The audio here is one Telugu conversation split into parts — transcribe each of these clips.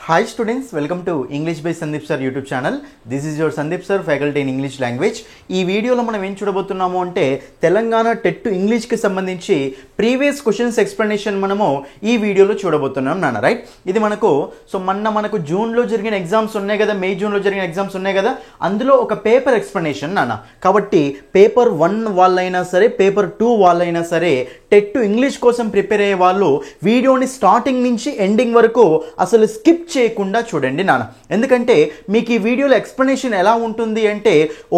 Hi students, welcome to English by Sandeep Sir YouTube channel. This is your Sandeep Sir, faculty in English language. ఈ వీడియోలో మనం ఏం చూడబోతున్నాము అంటే తెలంగాణ టెట్ ఇంగ్లీష్ కి సంబంధించి ప్రీవియస్ క్వశ్చన్స్ ఎక్స్ప్లెనేషన్ మనము ఈ వీడియోలో చూడబోతున్నాం నాన్న, రైట్? ఇది మనకు జూన్ లో జరిగిన ఎగ్జామ్స్ ఉన్నాయి కదా, మే జూన్ లో జరిగిన ఎగ్జామ్స్ ఉన్నాయి కదా, అందులో ఒక పేపర్ ఎక్స్ప్లెనేషన్ నాన్న. కాబట్టి పేపర్ 1 వాళ్ళైనా సరే, పేపర్ 2 వాళ్ళైనా సరే, టెట్ ఇంగ్లీష్ కోసం ప్రిపేర్ అయ్యే వాళ్ళు వీడియోని స్టార్టింగ్ నుంచి ఎండింగ్ వరకు అసలు స్కిప్ చేయకుండా చూడండి నాన్న. ఎందుకంటే మీకు ఈ వీడియోలో ఎక్స్ప్లెనేషన్ ఎలా ఉంటుంది అంటే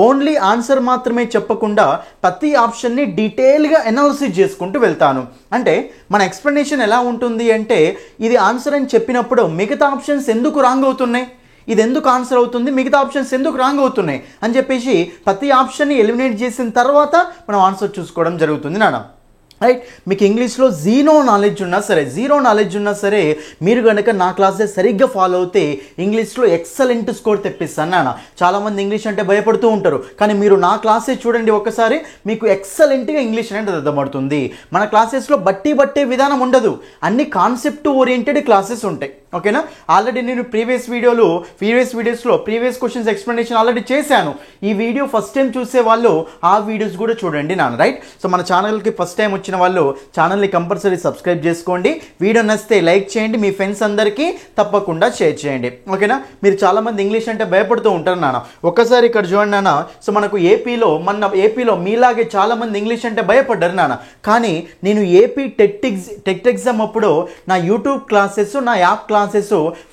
ఓన్లీ ఆన్సర్ మాత్రమే చెప్పకుండా ప్రతి ఆప్షన్ని డీటెయిల్గా అనాలిసిస్ చేసుకుంటూ వెళ్తాను. అంటే మన ఎక్స్ప్లెనేషన్ ఎలా ఉంటుంది అంటే ఇది ఆన్సర్ అని చెప్పినప్పుడు మిగతా ఆప్షన్స్ ఎందుకు రాంగ్ అవుతున్నాయి, ఇది ఎందుకు ఆన్సర్ అవుతుంది, మిగతా ఆప్షన్స్ ఎందుకు రాంగ్ అవుతున్నాయి అని చెప్పేసి ప్రతి ఆప్షన్ని ఎలిమినేట్ చేసిన తర్వాత మనం ఆన్సర్ చూసుకోవడం జరుగుతుంది నాన్న, రైట్? మీకు ఇంగ్లీష్లో జీరో నాలెడ్జ్ ఉన్నా సరే మీరు కనుక నా క్లాసెస్ సరిగ్గా ఫాలో అవుతే ఇంగ్లీష్లో ఎక్సలెంట్ స్కోర్ తెప్పిస్తాను నాన్న. చాలామంది ఇంగ్లీష్ అంటే భయపడుతూ ఉంటారు, కానీ మీరు నా క్లాసెస్ చూడండి ఒక్కసారి, మీకు ఎక్సలెంట్గా ఇంగ్లీష్ అనేది అర్థమవుతుంది. మన క్లాసెస్లో బట్టే విధానం ఉండదు, అన్ని కాన్సెప్ట్ ఓరియంటెడ్ క్లాసెస్ ఉంటాయి, ఓకేనా? ఆల్రెడీ నేను ప్రీవియస్ వీడియోస్లో ప్రీవియస్ క్వశ్చన్స్ ఎక్స్ప్లెనేషన్ ఆల్రెడీ చేశాను. ఈ వీడియో ఫస్ట్ టైం చూసే వాళ్ళు ఆ వీడియోస్ కూడా చూడండి నాన్న, రైట్? సో మన ఛానల్కి ఫస్ట్ టైం వచ్చిన వాళ్ళు ఛానల్ని కంపల్సరీ సబ్స్క్రైబ్ చేసుకోండి. వీడియో నచ్చితే లైక్ చేయండి, మీ ఫ్రెండ్స్ అందరికీ తప్పకుండా షేర్ చేయండి, ఓకేనా? మీరు చాలామంది ఇంగ్లీష్ అంటే భయపడుతూ ఉంటారు నాన్న. ఒక్కసారి ఇక్కడ చూడండి నాన్న. సో మనకు ఏపీలో మీలాగే చాలామంది ఇంగ్లీష్ అంటే భయపడ్డారు నాన్న. కానీ నేను ఏపీ టెట్ ఎగ్జామ్ అప్పుడు నా యూట్యూబ్ క్లాసెస్, నా యాప్ క్లాసెస్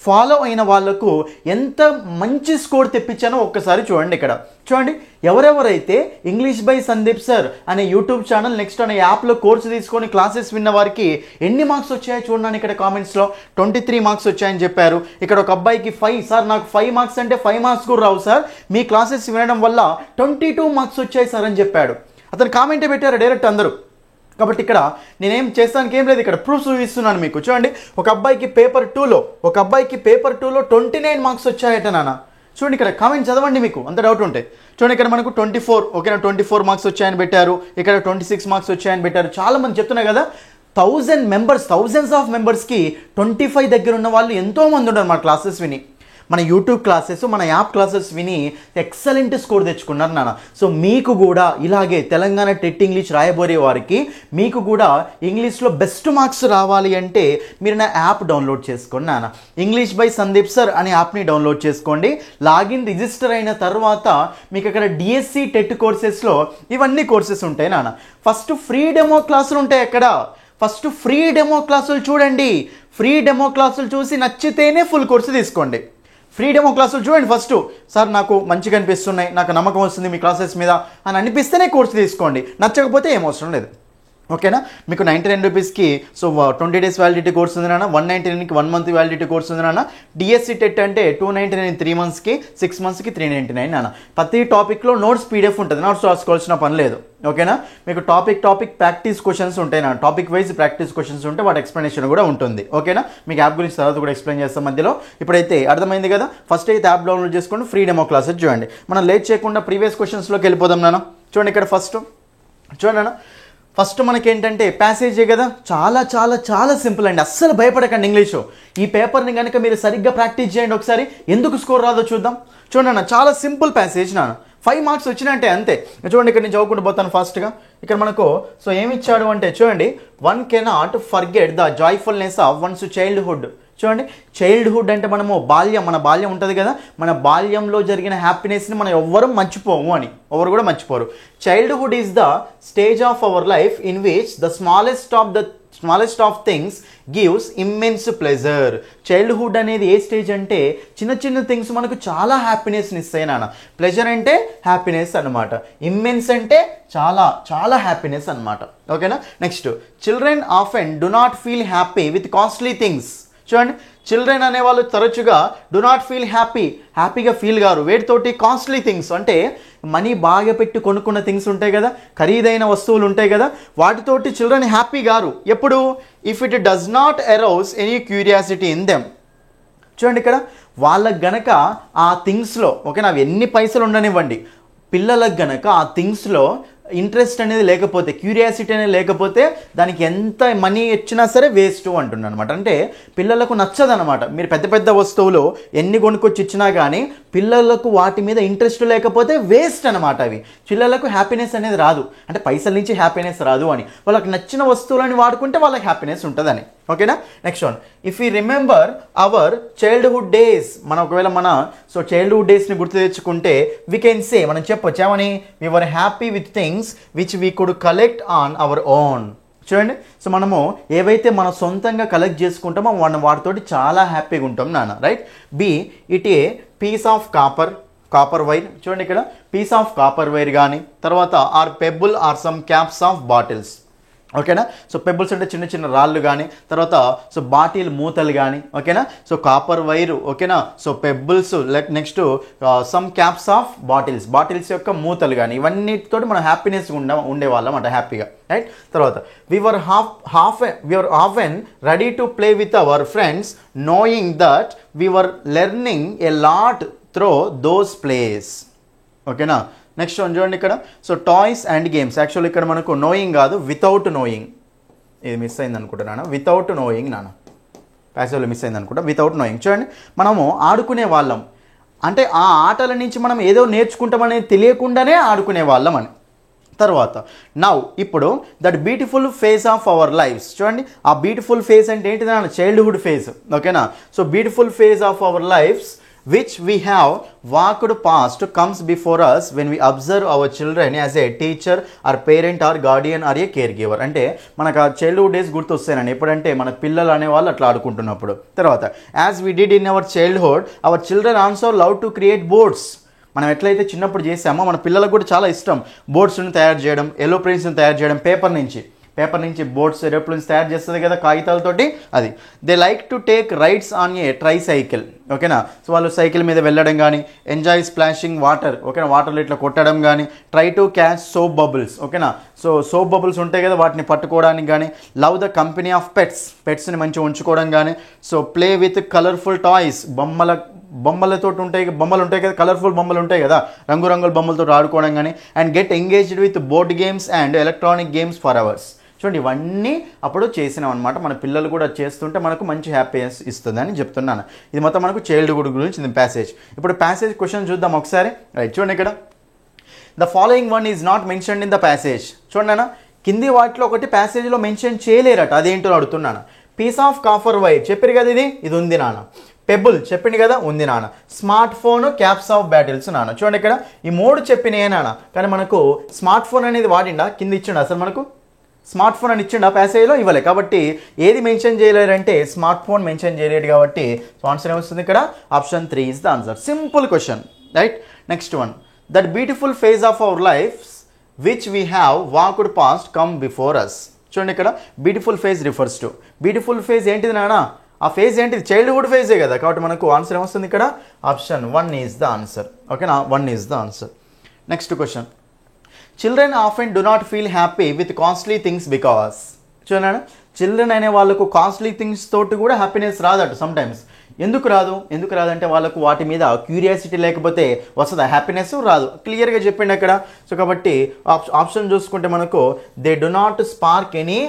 ఫాలో అయిన వాళ్ళకు ఎంత మంచి స్కోర్ తెప్పించానో ఒక్కసారి చూడండి. ఇక్కడ చూడండి, ఎవరెవరైతే ఇంగ్లీష్ బై సందీప్ సార్ అనే యూట్యూబ్ ఛానల్, నెక్స్ట్ అనే యాప్లో కోర్సు తీసుకొని క్లాసెస్ విన్న వారికి ఎన్ని మార్క్స్ వచ్చాయో చూడండి. ఇక్కడ కామెంట్స్లో 23 మార్క్స్ వచ్చాయని చెప్పారు. ఇక్కడ ఒక అబ్బాయికి 5 సార్, నాకు 5 మార్క్స్ అంటే 5 మార్క్స్ కూడా రావు సార్, మీ క్లాసెస్ వినడం వల్ల 22 మార్క్స్ వచ్చాయి సార్ అని చెప్పాడు. అతను కామెంటే పెట్టారు డైరెక్ట్ అందరూ. కాబట్టి ఇక్కడ నేనేం చేస్తానికి ఏం లేదు, ఇక్కడ ప్రూఫ్స్ చూపిస్తున్నాను మీకు. చూడండి, ఒక అబ్బాయికి పేపర్ 2లో 29 మార్క్స్ వచ్చాయట నాన్న. చూడండి, ఇక్కడ కామెంట్ చదవండి, మీకు అంత డౌట్ ఉంటే. చూడండి, ఇక్కడ మనకు 24, ఓకేనా, 24 మార్క్స్ వచ్చాయని పెట్టారు. ఇక్కడ 26 మార్క్స్ వచ్చాయని పెట్టారు. చాలా మంది చెప్తున్నారు కదా, థౌజండ్స్ ఆఫ్ మెంబర్స్కి 25 దగ్గర ఉన్న వాళ్ళు ఎంతోమంది ఉన్నారు మన క్లాసెస్ విని, మన యూట్యూబ్ క్లాసెస్, మన యాప్ క్లాసెస్ విని ఎక్సలెంట్ స్కోర్ తెచ్చుకున్నారు నాన్న. సో మీకు కూడా ఇలాగే తెలంగాణ టెట్ ఇంగ్లీష్ రాయబోయే వారికి మీకు కూడా ఇంగ్లీష్లో బెస్ట్ మార్క్స్ రావాలి అంటే మీరు నా యాప్ డౌన్లోడ్ చేసుకోండి నాన్న. ఇంగ్లీష్ బై సందీప్ సార్ అనే యాప్ని డౌన్లోడ్ చేసుకోండి. లాగిన్ రిజిస్టర్ అయిన తర్వాత మీకు అక్కడ డిఎస్సి టెట్ కోర్సెస్లో ఇవన్నీ కోర్సెస్ ఉంటాయి నాన్న. ఫస్ట్ ఫ్రీ డెమో క్లాసులు ఉంటాయి. అక్కడ ఫస్ట్ ఫ్రీ డెమో క్లాసులు చూడండి. ఫ్రీ డెమో క్లాసులు చూసి నచ్చితేనే ఫుల్ కోర్సు తీసుకోండి. ఫ్రీ డెమో క్లాసులు చూడండి. ఫస్ట్ సార్ నాకు మంచిగా అనిపిస్తున్నాయి, నాకు నమ్మకం వస్తుంది మీ క్లాసెస్ మీద అని అనిపిస్తేనే కోర్సు తీసుకోండి, నచ్చకపోతే ఏం అవసరం లేదు, ఓకేనా? మీకు 99 రూపీస్కి సో 20 days వ్యాలిడిటీ కోర్స్ ఉంది నాన్న. 199కి 1 month వ్యాలిడిటీ కోర్స్ ఉంది నాన్న. డిఎస్సి టెట్ అంటే 299 3 monthsకి, 6 monthsకి 399 నాన్న. ప్రతి టాపిక్లో నోట్స్ పీడిఎఫ్ ఉంటుంది, నోట్స్ రాసుకోవాల్సిన పని లేదు, ఓకేనా? మీకు టాపిక్ ప్రాక్టీస్ క్వశ్చన్స్ ఉంటాయి నా, టాపిక్ వైజ్ ప్రాక్టీస్ క్వశ్చన్స్ ఉంటే వాటి ఎక్స్ప్లెనేషన్ కూడా ఉంటుంది, ఓకేనా? మీకు యాప్ గురించి తర్వాత కూడా ఎక్స్ప్లెయిన్ చేస్తాం మధ్యలో. ఇప్పుడైతే అర్థమైంది కదా, ఫస్ట్ అయితే యాప్ డౌన్లోడ్ చేసుకోండి, ఫ్రీ డెమో క్లాసెస్ చూడండి. మనం లేట్ చేయకుండా ప్రీవియస్ క్వశ్చన్స్లోకి వెళ్ళిపోదాం నాన్న. చూడండి, ఇక్కడ ఫస్ట్ చూడండి నాన్న. ఫస్ట్ మనకేంటంటే ప్యాసేజే కదా, చాలా సింపుల్ అండి, అస్సలు భయపడకండి ఇంగ్లీషు. ఈ పేపర్ని కనుక మీరు సరిగ్గా ప్రాక్టీస్ చేయండి, ఒకసారి ఎందుకు స్కోర్ రాదో చూద్దాం. చూడండి, చాలా సింపుల్ ప్యాసేజ్ నాన్న. 5 మార్క్స్ వచ్చినట్టే అంతే. చూడండి, ఇక్కడ నేను చదువుకుంటూ పోతాను ఫాస్ట్గా. ఇక్కడ మనకు సో ఏమి ఇచ్చాడు అంటే చూడండి, 1 cannot forget the joyfulness of one's childhood. చూడండి, చైల్డ్హుడ్ అంటే మన బాల్యం ఉంటుంది కదా, మన బాల్యంలో జరిగిన హ్యాపీనెస్ని మనం ఎవరు కూడా మర్చిపోరు. Childhood is the stage of our life in which the smallest of things gives immense pleasure. Childhood అనేది ఏ స్టేజ్ అంటే చిన్న థింగ్స్ మనకు చాలా హ్యాపీనెస్ని ఇస్తాయి నాన్న. ప్లెజర్ అంటే హ్యాపీనెస్ అనమాట, ఇమ్మెన్స్ అంటే చాలా హ్యాపీనెస్ అనమాట, ఓకేనా? Next, children often do not feel happy with costly things. చూడండి, చిల్డ్రన్ అనేవాళ్ళు తరచుగా డు నాట్ ఫీల్ హ్యాపీగా ఫీల్ గారు వేటితోటి, కాస్ట్లీ థింగ్స్ అంటే మనీ బాగా పెట్టి కొనుక్కున్న థింగ్స్ ఉంటాయి కదా, ఖరీదైన వస్తువులు ఉంటాయి కదా, వాటితోటి చిల్డ్రన్ హ్యాపీ గారు ఎప్పుడు, if it does not arouse any curiosity in them. చూడండి, ఇక్కడ వాళ్ళకి గనక ఆ థింగ్స్లో, ఓకేనా, అవి ఎన్ని పైసలు ఉండనివ్వండి, పిల్లలకు గనక ఆ థింగ్స్లో ఇంట్రెస్ట్ అనేది లేకపోతే, క్యూరియాసిటీ అనేది లేకపోతే దానికి ఎంత మనీ ఇచ్చినా సరే వేస్ట్ అంటున్నాను అనమాట. అంటే పిల్లలకు నచ్చదనమాట. మీరు పెద్ద పెద్ద వస్తువులు ఎన్ని కొనుక్కొచ్చి ఇచ్చినా కానీ పిల్లలకు వాటి మీద ఇంట్రెస్ట్ లేకపోతే వేస్ట్ అనమాట. అవి పిల్లలకు హ్యాపీనెస్ అనేది రాదు. అంటే పైసల నుంచి హ్యాపీనెస్ రాదు అని, వాళ్ళకి నచ్చిన వస్తువులని వాడుకుంటే వాళ్ళకి హ్యాపీనెస్ ఉంటుందని. ఓకేనా? Next one, if you remember our childhood days, మనం ఒకవేళ మన చైల్డ్హుడ్ డేస్ని గుర్తు తెచ్చుకుంటే వీ కెన్ సే, మనం చెప్పొచ్చు ఏమని, we were happy with things which we could collect on our own. చూడండి, సో మనము ఏవైతే మనం సొంతంగా కలెక్ట్ చేసుకుంటామో మనం వాటితోటి చాలా హ్యాపీగా ఉంటాం నాన్న. Right? B, it a piece of copper wire. చూడండి ఇక్కడ పీస్ ఆఫ్ కాపర్ వైర్ కానీ, తర్వాత or pebble or some caps of bottles. ఓకేనా? సో పెబుల్స్ అంటే చిన్న చిన్న రాళ్ళు కానీ, తర్వాత బాటిల్ మూతలు కానీ. ఓకేనా? So copper wire. ఓకేనా? So pebbles, next some caps of bottles యొక్క మూతలు కానీ, ఇవన్నిటితో మనం హ్యాపీనెస్ ఉండేవాళ్ళం అంటే హ్యాపీగా. రైట్? తర్వాత we were often ready to play with our friends knowing that we were learning a lot through those plays. ఓకేనా? నెక్స్ట్ వన్ చూడండి ఇక్కడ, so toys and games. Actual ఇక్కడ మనకు నోయింగ్ కాదు, వితౌట్ నోయింగ్. ఇది మిస్ అయింది అనుకుంటున్నాను, వితౌట్ నోయింగ్ నాన్న, ప్యాసివ్లో మిస్ అయింది అనుకుంటా. Without knowing. చూడండి, మనము ఆడుకునే వాళ్ళం అంటే ఆ ఆటల నుంచి మనం ఏదో నేర్చుకుంటామనేది తెలియకుండానే ఆడుకునే వాళ్ళం అని. తర్వాత నౌ, ఇప్పుడు that beautiful phase of our lives. చూడండి, ఆ బ్యూటిఫుల్ ఫేజ్ అంటే ఏంటిది నాన్న? Childhood phase. ఓకేనా? So beautiful phase of our lives which we have walked past comes before us when we observe our children as a teacher or parent or guardian or a caregiver. అంటే మనకు ఆ చైల్డ్హుడ్ డేస్ గుర్తొస్తాయని ఎప్పుడంటే మన పిల్లలు అనేవాళ్ళు అట్లా ఆడుకుంటున్నప్పుడు. తర్వాత as we did in our childhood, our children also love to create boards. మనం ఎట్లయితే చిన్నప్పుడు చేసామో మన పిల్లలకు కూడా చాలా ఇష్టం బోర్డ్స్ని తయారు చేయడం, ఎల్లో పెన్స్ని తయారు చేయడం, పేపర్ నుంచి బోర్డ్స్, ఏరోప్లేన్స్ తయారు చేస్తుంది కదా కాగితాలతోటి. అది they like to take rides on a tricycle. ఓకేనా? సో వాళ్ళు సైకిల్ మీద వెళ్ళడం కానీ, ఎంజాయ్ స్ప్లాషింగ్ వాటర్. ఓకేనా? వాటర్లో ఇట్లా కొట్టడం కానీ, try to catch soap bubbles. ఓకేనా? సో సోప్ బబుల్స్ ఉంటాయి కదా, వాటిని పట్టుకోవడానికి కానీ, లవ్ ద కంపెనీ ఆఫ్ పెట్స్ని మంచిగా ఉంచుకోవడం కానీ, so play with colourful toys, బొమ్మలతో బొమ్మలు ఉంటాయి కదా, కలర్ఫుల్ బొమ్మలు ఉంటాయి కదా, రంగురంగుల బొమ్మలతో ఆడుకోవడం కానీ, and get engaged with board games and electronic games for hours. చూడండి, ఇవన్నీ అప్పుడు చేసినాం అనమాట. మన పిల్లలు కూడా చేస్తుంటే మనకు మంచి హ్యాపీనెస్ ఇస్తుంది అని చెప్తున్నాను. ఇది మొత్తం మనకు చైల్డ్హుడ్ గురించి ఇది ప్యాసేజ్. ఇప్పుడు ప్యాసేజ్ క్వశ్చన్ చూద్దాం ఒకసారి. రైట్, చూడండి ఇక్కడ, the following one is not mentioned in the passage. చూడండి అన్న, కింది వాటిలో ఒకటి ప్యాసేజ్లో మెన్షన్ చేయలేరట, అదేంటో అడుగుతున్నాను. పీస్ ఆఫ్ కాపర్ వైర్ చెప్పారు కదా, ఇది ఉంది నాన్న. పెబుల్ చెప్పింది కదా, ఉంది నాన్న. Smart phone, caps of bottles నాన్న. చూడండి ఇక్కడ ఈ మూడు చెప్పినాయే నాన్న, కానీ మనకు స్మార్ట్ ఫోన్ అనేది వాడిండా, కింద ఇచ్చిండా? అసలు మనకు స్మార్ట్ ఫోన్ అని ఇచ్చిండా? ప్యాసేజ్లో ఇవ్వలే. కాబట్టి ఏది మెన్షన్ చేయలేరంటే స్మార్ట్ ఫోన్ మెన్షన్ చేయలేడు. కాబట్టి ఆన్సర్ ఏమొస్తుంది ఇక్కడ? Option 3 is the answer. Simple question. Right? Next one, that beautiful phase of our life which we have walked past come before us. చూడండి ఇక్కడ beautiful phase refers to, beautiful phase ఏంటిది నాన్న? ఆ ఫేజ్ ఏంటిది? చైల్డ్హుడ్ ఫేజే కదా. కాబట్టి మనకు ఆన్సర్ ఏమొస్తుంది ఇక్కడ? Option 1 is the answer. ఓకేనా? 1 is the answer. Next question, children often do not feel happy with costly things because. చూడండి, చిల్డ్రన్ అనే వాళ్ళకు కాస్ట్లీ థింగ్స్ తోటి కూడా హ్యాపీనెస్ రాదట సమ్టైమ్స్. ఎందుకు రాదంటే వాళ్ళకు వాటి మీద క్యూరియాసిటీ లేకపోతే వస్తుందా? హ్యాపీనెస్ రాదు. క్లియర్గా చెప్పిండి అక్కడ. సో కాబట్టి ఆప్షన్ చూసుకుంటే మనకు they do not spark any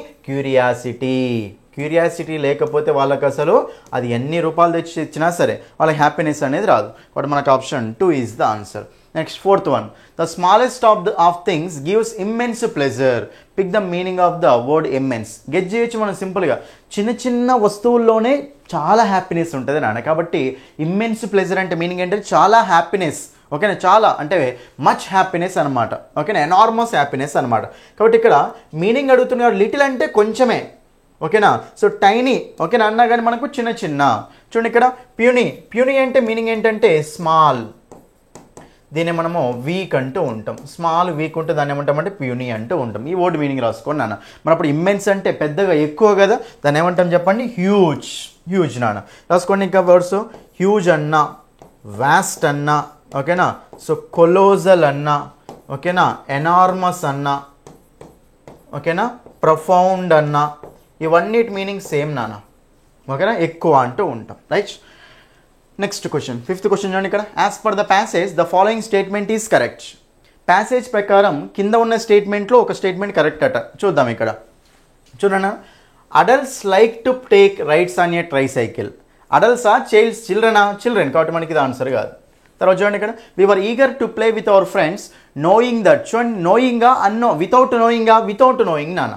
curiosity లేకపోతే వాళ్ళకి అసలు అది ఎన్ని రూపాయలు తెచ్చి ఇచ్చినా సరే వాళ్ళకి హ్యాపీనెస్ అనేది రాదు. బట్ మనకు option 2 is the answer. Next fourth one, the smallest of things gives immense pleasure. Pick the meaning of the word immense. Get చేయొచ్చు మనం సింపుల్గా. చిన్న వస్తువుల్లోనే చాలా హ్యాపీనెస్ ఉంటుంది నాన్న. కాబట్టి ఇమ్మెన్స్ ప్లెజర్ అంటే మీనింగ్ ఏంటంటే చాలా హ్యాపీనెస్. ఓకేనా? చాలా అంటే మచ్ హ్యాపీనెస్ అనమాట. ఓకేనా? ఎనార్మస్ హ్యాపీనెస్ అనమాట. కాబట్టి ఇక్కడ మీనింగ్ అడుగుతున్నారు, లిటిల్ అంటే కొంచెమే. ఓకేనా? So tiny. ఓకేనా అన్నా కానీ మనకు చిన్న. చూడండి ఇక్కడ ప్యూనీ అంటే మీనింగ్ ఏంటంటే స్మాల్. దీన్ని మనము వీక్ అంటూ ఉంటాం. స్మాల్ వీక్ ఉంటే దాన్ని ఏమంటామంటే ప్యూనీ అంటూ ఉంటాం. ఈ వర్డ్ మీనింగ్ రాసుకోండి నాన్న. మన అప్పుడు ఇమ్మెన్స్ అంటే పెద్దగా ఎక్కువ కదా, దాన్ని ఏమంటాం చెప్పండి? హ్యూజ్ నాన్న. రాసుకోండి ఇంకా వర్డ్స్. హ్యూజ్ అన్నా, వాస్ట్ అన్నా. ఓకేనా? సో కొలోజల్ అన్నా. ఓకేనా? ఎనార్మస్ అన్నా. ఓకేనా? ప్రొఫౌండ్ అన్నా. ఇవన్నిటి మీనింగ్ సేమ్ నాన్న. ఓకేనా? ఎక్కువ అంటూ ఉంటాం. Right? Next question, 5th question చూడండి ఇక్కడ. As per the passage the following statement is correct. Passage ప్రకారం కింద ఉన్న స్టేట్మెంట్లో ఒక స్టేట్మెంట్ కరెక్ట్ అట. చూద్దాం ఇక్కడ చూడన్నా. Adults like to take rides on a tricycle. అడల్ట్సా చిల్డ్రన్ కాబట్టి మనకి ఇది ఆన్సర్ కాదు. తర్వాత చూడండి ఇక్కడ, we were eager to play with our friends knowing that. చూడండి నోయింగా వితౌట్ నోయింగ్ నాన్న.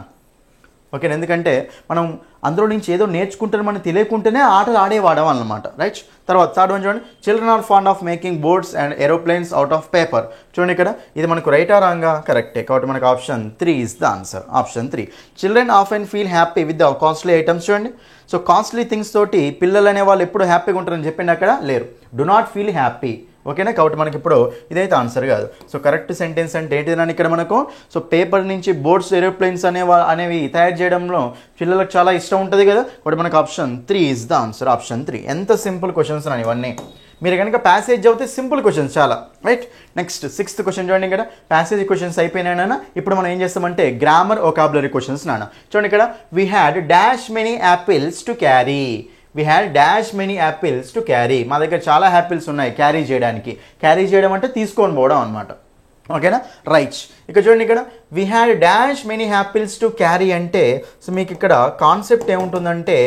ఓకే, ఎందుకంటే మనం అందులో నుంచి ఏదో నేర్చుకుంటే మనం తెలియకుంటేనే ఆటలు ఆడేవాడడం అన్నమాట. రైట్. తర్వాత థర్డ్ వన్ చూడండి, children are fond of making boats and aeroplanes out of paper. చూడండి ఇక్కడ ఇది మనకు రైటా రాంగా? కరెక్టే. కాబట్టి మనకు option 3 is the answer. Option 3. Children often feel happy with the costly items. చూడండి, సో కాస్ట్లీ థింగ్స్ తోటి పిల్లలు అనే వాళ్ళు ఎప్పుడు హ్యాపీగా ఉంటారని చెప్పింది అక్కడ లేరు. Do not feel happy. ఓకేనా, కాబట్టి మనకి ఇప్పుడు ఇదైతే ఆన్సర్ కాదు. సో కరెక్ట్ సెంటెన్స్ అంటే ఏంటిదని ఇక్కడ మనకు, సో పేపర్ నుంచి బోట్స్ ఏరోప్లేన్స్ అనేవి తయారు చేయడంలో పిల్లలకు చాలా ఇష్టం ఉంటుంది కదా, కాబట్టి మనకు option 3 is the answer. Option 3. ఎంత సింపుల్ క్వశ్చన్స్ అని ఇవన్నీ. మీరు కనుక ప్యాసేజ్ చదివితే సింపుల్ క్వశ్చన్స్ చాలా. రైట్. నెక్స్ట్ 6th క్వశ్చన్ చూడండి ఇక్కడ. ప్యాసేజ్ క్వశ్చన్స్ అయిపోయినాయన. ఇప్పుడు మనం ఏం చేస్తామంటే గ్రామర్ వొకాబులరీ క్వశ్చన్స్ నాన్న. చూడండి ఇక్కడ, we had dash many apples to carry. We had dash many apples to carry. మా దగ్గర చాలా యాపిల్స్ ఉన్నాయి క్యారీ చేయడానికి. క్యారీ చేయడం అంటే తీసుకొని పోవడం అనమాట. ఓకేనా, రైట్. ఇక్కడ చూడండి ఇక్కడ, we had dash many apples to carry అంటే సో మీకు ఇక్కడ కాన్సెప్ట్ ఏముంటుందంటే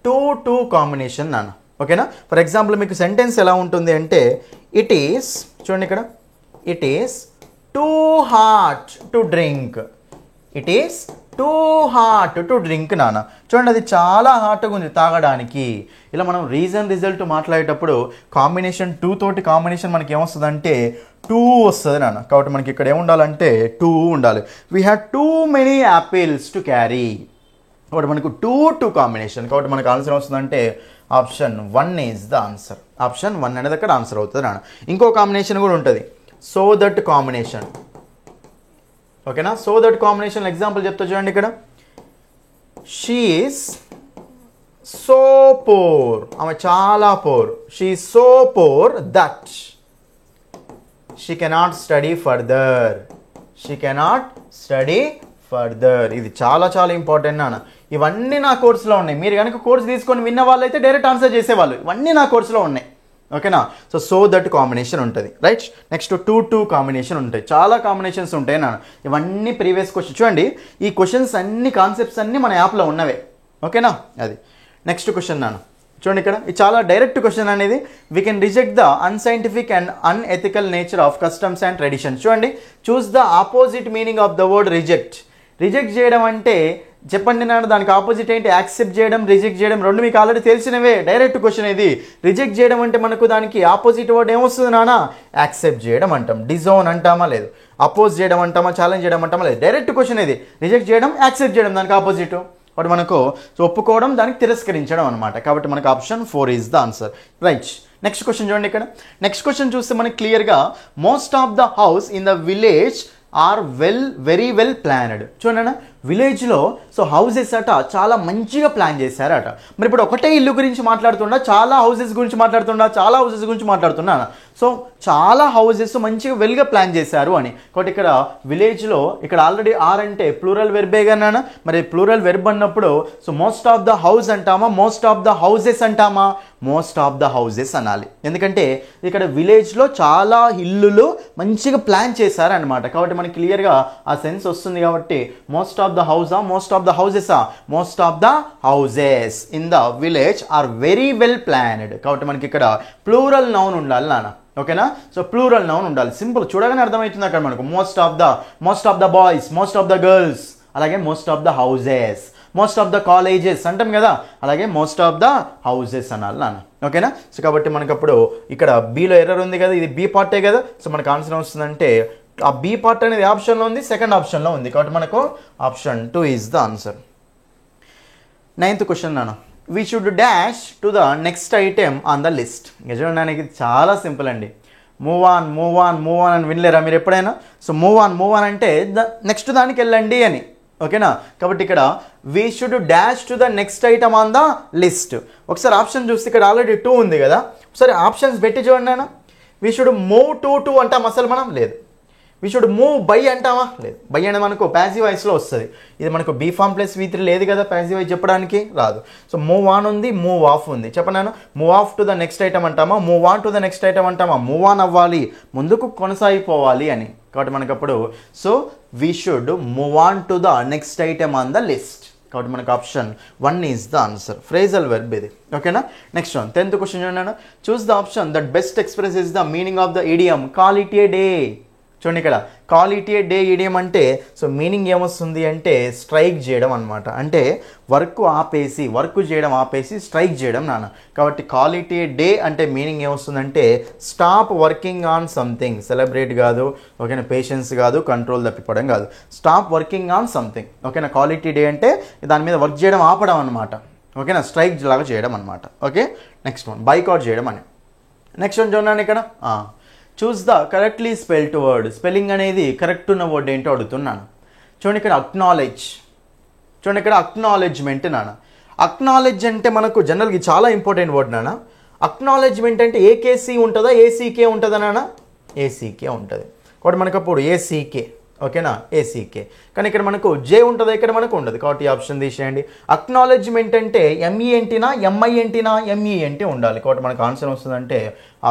2 కాంబినేషన్ నాన్న. ఓకేనా, ఫర్ ఎగ్జాంపుల్ మీకు సెంటెన్స్ ఎలా ఉంటుంది అంటే ఇట్ ఈస్, చూడండి ఇక్కడ, it is too hot to drink. It is too hot to drink నాన్న. చూడండి అది చాలా హాట్గా ఉంది తాగడానికి. ఇలా మనం రీజన్ రిజల్ట్ మాట్లాడేటప్పుడు కాంబినేషన్ 2 తోటి కాంబినేషన్ మనకి ఏమొస్తుంది అంటే 2 వస్తుంది నాన్న. కాబట్టి మనకి ఇక్కడ ఏముండాలంటే 2 ఉండాలి. We had too many apples to carry. కాబట్టి మనకు 2 కాంబినేషన్. కాబట్టి మనకు ఆన్సర్ వస్తుందంటే option 1 is the answer. Option 1 అనేది అక్కడ ఆన్సర్ అవుతుంది నాన్న. ఇంకో కాంబినేషన్ కూడా ఉంటుంది, సో దట్ కాంబినేషన్. ఓకేనా, సో దట్ కాంబినేషన్ ఎగ్జాంపుల్ చెప్తా చూడండి ఇక్కడ. She is so poor. ఆమె చాలా poor. She is so poor that she cannot study further. She cannot study further. ఇది చాలా చాలా ఇంపార్టెంట్ నాన్న. ఇవన్నీ నా కోర్సులో ఉన్నాయి. మీరు కనుక కోర్సు తీసుకొని విన్న వాళ్ళు అయితే డైరెక్ట్ ఆన్సర్ చేసేవాళ్ళు. ఇవన్నీ నా కోర్సులో ఉన్నాయి. ఓకేనా, సో దట్ కాంబినేషన్ ఉంటుంది. రైట్. నెక్స్ట్ 2 కాంబినేషన్ ఉంటాయి. చాలా కాంబినేషన్స్ ఉంటాయి నాన్న. ఇవన్నీ ప్రీవియస్ క్వశ్చన్. చూడండి ఈ క్వశ్చన్స్ అన్ని కాన్సెప్ట్స్ అన్నీ మన యాప్లో ఉన్నవే. ఓకేనా, అది నెక్స్ట్ క్వశ్చన్ నాన్న. చూడండి ఇక్కడ ఇది చాలా డైరెక్ట్ క్వశ్చన్ అనేది. We can reject the unscientific and unethical nature of customs and traditions. చూడండి, choose the opposite meaning of the word reject. Reject చేయడం అంటే చెప్పండి నాన్న, దానికి ఆపోజిట్ ఏంటి? యాక్సెప్ట్ చేయడం, రిజెక్ట్ చేయడం. రెండు మీకు ఆల్రెడీ తెలిసినవే. డైరెక్ట్ క్వశ్చన్ ఇది. రిజెక్ట్ చేయడం అంటే మనకు దానికి ఆపోజిట్ వర్డ్ ఏమొస్తుంది నాన్న? యాక్సెప్ట్ చేయడం అంటాం. డిజోన్ అంటామా లేదు, అపోజ్ చేయడం అంటామా, ఛాలెంజ్ చేయడం అంటామా లేదు. డైరెక్ట్ క్వశ్చన్ ఇది. రిజెక్ట్ చేయడం, యాక్సెప్ట్ చేయడం దానికి ఆపోజిట్. బట్ మనకు ఒప్పుకోవడం, దానికి తిరస్కరించడం అనమాట. కాబట్టి మనకు option 4 is the answer. Right. Next question చూడండి ఇక్కడ. నెక్స్ట్ క్వశ్చన్ చూస్తే మనకి క్లియర్గా most of the house in the village are very well planned. చూడండి విలేజ్లో సో హౌసెస్ అట చాలా మంచిగా ప్లాన్ చేశారట. మరి ఇప్పుడు ఒకటే ఇల్లు గురించి మాట్లాడుతున్నా, చాలా హౌసెస్ గురించి మాట్లాడుతున్నా. సో చాలా హౌసెస్ మంచిగా వెల్గా ప్లాన్ చేశారు అని. కాబట్టి ఇక్కడ విలేజ్లో ఇక్కడ ఆల్రెడీ ఆర్ అంటే ప్లూరల్ వెర్బేగానా. మరి ప్లూరల్ వెర్బ్ అన్నప్పుడు so most of the house అంటామా, మోస్ట్ ఆఫ్ ద హౌసెస్ అంటామా? మోస్ట్ ఆఫ్ ద హౌసెస్ అనాలి. ఎందుకంటే ఇక్కడ విలేజ్లో చాలా ఇల్లులు మంచిగా ప్లాన్ చేశారనమాట. కాబట్టి మనకి క్లియర్గా ఆ సెన్స్ వస్తుంది. కాబట్టి మోస్ట్ ఆఫ్ ద హౌసా, మోస్ట్ ఆఫ్ ద హౌసెసా? Most of the houses in the village are very well planned. కాబట్టి మనకి ఇక్కడ ప్లూరల్ నౌన్ ఉండాలి నాన్న. ఓకేనా, సో ప్లూరల్ నౌన్ ఉండాలి. సింపుల్, చూడగానే అర్థమవుతుంది అక్కడ మనకు. Most of the boys, most of the girls, అలాగే most of the houses, most of the colleges అంటాం కదా, అలాగే మోస్ట్ ఆఫ్ ద హౌసెస్ అనాలి నాన్న. ఓకేనా, సో కాబట్టి మనకు అప్పుడు ఇక్కడ బీలో ఎర్రర్ ఉంది కదా, ఇది బీ పార్టే కదా. సో మనకు ఆన్సర్ వస్తుందంటే ఆ బీ పార్ట్ అనేది ఆప్షన్లో ఉంది, సెకండ్ ఆప్షన్లో ఉంది. కాబట్టి మనకు option 2 is the answer. 9th question నాన్న. We should dash to the next item on the list. ఇక చూడడానికి చాలా సింపుల్ అండి. మూవ్ ఆన్ అని వినలేరా మీరు ఎప్పుడైనా? సో మూవ్ ఆన్ అంటే నెక్స్ట్ దానికి వెళ్ళండి అని. ఓకేనా, కాబట్టి ఇక్కడ we should dash to the next item on the list. ఒకసారి ఆప్షన్ చూస్తే ఇక్కడ ఆల్రెడీ 2 ఉంది కదా. ఒకసారి ఆప్షన్స్ పెట్టి చూడండి నాన్న. వీ షుడ్ మూవ్ టు అంటాం అసలు మనం? లేదు. వీ షుడ్ మూవ్ బై అంటామా? లేదు. బై అనేది మనకు ప్యాసివ్ వాయిస్లో వస్తుంది. ఇది మనకు బీ ఫామ్ ప్లస్ V3 లేదు కదా, ప్యాసివ్ వాయిస్ చెప్పడానికి రాదు. సో మూవ్ ఆన్ ఉంది, మూవ్ ఆఫ్ ఉంది. చెప్పన్నాను move off to the next item అంటామా, move on to the next item అంటామా? మూవ్ ఆన్ అవ్వాలి, ముందుకు కొనసాగిపోవాలి అని. కాబట్టి మనకు అప్పుడు so we should move on to the next item on the list. కాబట్టి మనకు option 1 is the answer. Phrasal verb ఇది. ఓకేనా? నెక్స్ట్ వన్ 10th క్వశ్చన్ చూడండి. Choose the option that best express is the meaning of the idiom call it a day. చూడండి ఇక్కడ call it a day idiom అంటే సో మీనింగ్ ఏమొస్తుంది అంటే స్ట్రైక్ చేయడం అనమాట. అంటే వర్క్ చేయడం ఆపేసి స్ట్రైక్ చేయడం నాన్న. కాబట్టి కాల్ ఇట్ ఏ డే అంటే మీనింగ్ ఏమొస్తుందంటే stop working on something. Celebrate కాదు, ఓకేనా, పేషెన్స్ కాదు, కంట్రోల్ తప్పిపోవడం కాదు, స్టాప్ వర్కింగ్ ఆన్ సంథింగ్. ఓకేనా? కాల్ ఇట్ ఏ డే అంటే దాని మీద వర్క్ చేయడం ఆపడం అనమాట. ఓకేనా? స్ట్రైక్ లాగా చేయడం అనమాట. ఓకే, నెక్స్ట్ వన్ బైకాట్ చేయడం అని. నెక్స్ట్ వన్ చూడండి ఇక్కడ చూస్ the correctly spelled word. Spelling అనేది కరెక్ట్ ఉన్న వర్డ్ ఏంటో అడుగుతున్నాను. చూడండి ఇక్కడ అక్నాలెడ్జ్. చూడండి ఇక్కడ అక్నాలెడ్జ్మెంట్ నాన్న. అక్నాలెడ్జ్ అంటే మనకు జనరల్గా చాలా ఇంపార్టెంట్ వర్డ్ నాన్న. అక్నాలెడ్జ్మెంట్ అంటే ఏకేసీ ఉంటుందా ఏసీకే ఉంటుందా నాన్న? ఏసీకే ఉంటుంది. కాబట్టి మనకు అప్పుడు ఏసీకే. ఓకేనా? ఏసీకే. కానీ ఇక్కడ మనకు జే ఉంటుందా, ఇక్కడ మనకు ఉండదు. కాబట్టి ఆప్షన్ తీసేయండి. అక్నాలెడ్జ్మెంట్ అంటే ఎంఈఎన్టీనా ఎంఐఎన్టీనా ఎంఈఎన్టీ ఉండాలి. కాబట్టి మనకు ఆన్సర్ వస్తుందంటే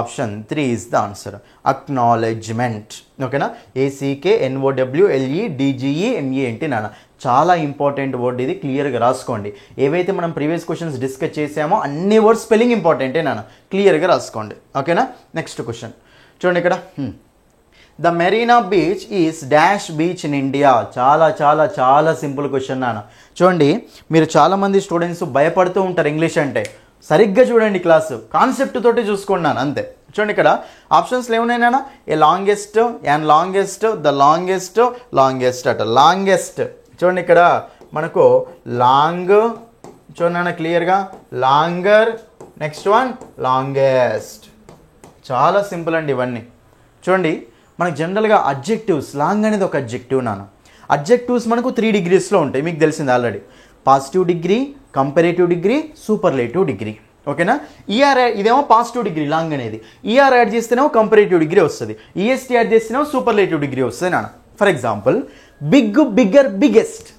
option 3 is the answer. Acknowledgement. ఓకేనా? ఏసీకే NOWLEDGE MENT నాన్న. చాలా ఇంపార్టెంట్ వర్డ్ ఇది, క్లియర్గా రాసుకోండి. ఏవైతే మనం ప్రీవియస్ క్వశ్చన్స్ డిస్కస్ చేసామో అన్ని వర్డ్స్ స్పెల్లింగ్ ఇంపార్టెంటే నాన్న, క్లియర్గా రాసుకోండి. ఓకేనా? నెక్స్ట్ క్వశ్చన్ చూడండి ఇక్కడ the Marina beach is dash beach in India. చాలా చాలా చాలా సింపుల్ క్వశ్చన్ నాన్న. చూడండి మీరు చాలామంది స్టూడెంట్స్ భయపడుతూ ఉంటారు ఇంగ్లీష్ అంటే. సరిగ్గా చూడండి క్లాసు, కాన్సెప్ట్ తోటి చూసుకున్నాను అంతే. చూడండి ఇక్కడ ఆప్షన్స్లో ఏమున్నాయి నాన్న? A longest, and longest, the longest, longest అట లాంగెస్ట్. చూడండి ఇక్కడ మనకు లాంగ్, చూడండి క్లియర్గా లాంగర్, నెక్స్ట్ వన్ లాంగెస్ట్. చాలా సింపుల్ అండి ఇవన్నీ. చూడండి మనకు జనరల్గా అడ్జెక్టివ్స్, లాంగ్ అనేది ఒక అడ్జెక్టివ్ నాన్న. అడ్జెక్టివ్స్ మనకు 3 degreesలో ఉంటాయి, మీకు తెలిసింది already. Positive degree, comparative degree, superlative degree. ఓకేనా? ఇదేమో పాజిటివ్ డిగ్రీ లాంగ్ అనేది. ఈఆర్ యాడ్ చేస్తేనేమో కంపారేటివ్ డిగ్రీ వస్తుంది, ఈఎస్టీ యాడ్ చేస్తేనేమో సూపర్లేటివ్ డిగ్రీ వస్తుంది నాన్న. For example big bigger biggest,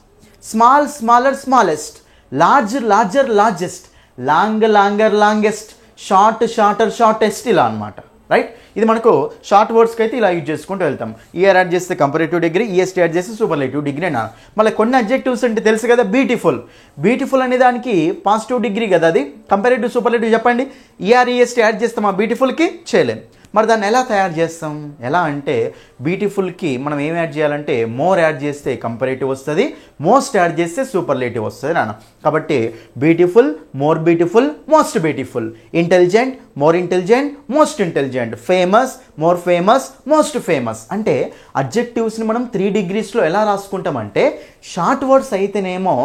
small smaller smallest, large larger largest, long longer longest, short shorter shortest, ఇలా అనమాట. రైట్? ఇది మనకు షార్ట్ వర్డ్స్కి అయితే ఇలా యూజ్ చేసుకుంటూ వెళ్తాం. ఈఆర్ యాడ్ చేస్తే కంపారేటివ్ డిగ్రీ, ఈఎస్టీ యాడ్ చేస్తే సూపర్లేటివ్ డిగ్రీ నా. మళ్ళీ కొన్ని అడ్జెక్టివ్స్ అంటే తెలుసు కదా, బ్యూటిఫుల్. బ్యూటిఫుల్ అనే దానికి పాజిటివ్ డిగ్రీ కదా, అది కంపారేటివ్ సూపర్లేటివ్ చెప్పండి. ఈఆర్ ఈఎస్టీ యాడ్ చేస్తాం ఆ బ్యూటిఫుల్కి, చేయలేం. మరి దాన్ని ఎలా తయారు చేస్తాం? ఎలా అంటే బ్యూటిఫుల్కి మనం ఏం యాడ్ చేయాలంటే మోర్ యాడ్ చేస్తే కంపారేటివ్ వస్తుంది, మోస్ట్ యాడ్ చేస్తే సూపర్లేటివ్ వస్తుంది నాన్న. కాబట్టి beautiful, more beautiful, most beautiful, intelligent, more intelligent, most intelligent, famous, more famous, most famous. అంటే అడ్జెక్టివ్స్ని మనం 3 degreesలో ఎలా రాసుకుంటామంటే షార్ట్ వర్డ్స్ అయితేనేమో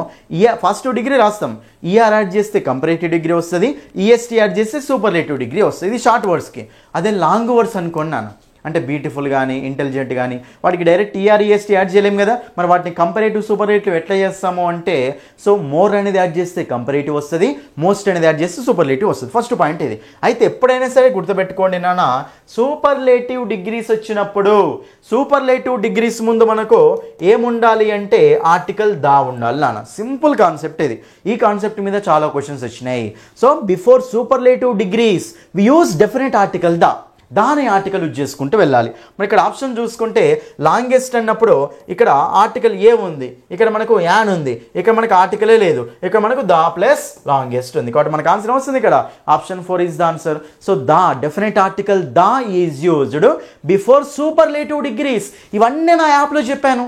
పాజిటివ్ డిగ్రీ రాస్తాం, ఈఆర్ యాడ్ చేస్తే కంపారేటివ్ డిగ్రీ వస్తుంది, ఈఎస్టీ యాడ్ చేస్తే సూపర్లేటివ్ డిగ్రీ వస్తుంది, ఇది షార్ట్ వర్డ్స్కి. అదే లాంగ్ వర్డ్స్ అనుకున్నాను అంటే బ్యూటిఫుల్ కానీ ఇంటెలిజెంట్ కానీ వాటికి డైరెక్ట్ ఈఆర్ఈఎస్టీ యాడ్ చేయలేము కదా. మరి వాటిని కంపారేటివ్ సూపర్లేటివ్ ఎట్లా చేస్తాము అంటే సో మోర్ అనేది యాడ్ చేస్తే కంపారేటివ్ వస్తుంది, మోస్ట్ అనేది యాడ్ చేస్తే సూపర్లేటివ్ వస్తుంది. ఫస్ట్ పాయింట్ ఇది. అయితే ఎప్పుడైనా సరే గుర్తుపెట్టుకోండి నాన్న, సూపర్లేటివ్ డిగ్రీస్ వచ్చినప్పుడు సూపర్లేటివ్ డిగ్రీస్ ముందు మనకు ఏముండాలి అంటే ఆర్టికల్ దా ఉండాలి నాన్న. సింపుల్ కాన్సెప్ట్ ఇది. ఈ కాన్సెప్ట్ మీద చాలా క్వశ్చన్స్ వచ్చినాయి. So before superlative degrees we use definite article దా, దాని ఆర్టికల్ యూజ్ చేసుకుంటూ వెళ్ళాలి. మరి ఇక్కడ ఆప్షన్ చూసుకుంటే లాంగెస్ట్ అన్నప్పుడు ఇక్కడ ఆర్టికల్ ఏ ఉంది, ఇక్కడ మనకు యాన్ ఉంది, ఇక్కడ మనకు ఆర్టికలే లేదు, ఇక్కడ మనకు దా ప్లస్ లాంగెస్ట్ ఉంది. కాబట్టి మనకు ఆన్సర్ వస్తుంది ఇక్కడ option 4 is the answer. So the definite article the is used before superlative degrees. ఇవన్నీ నా యాప్లో చెప్పాను.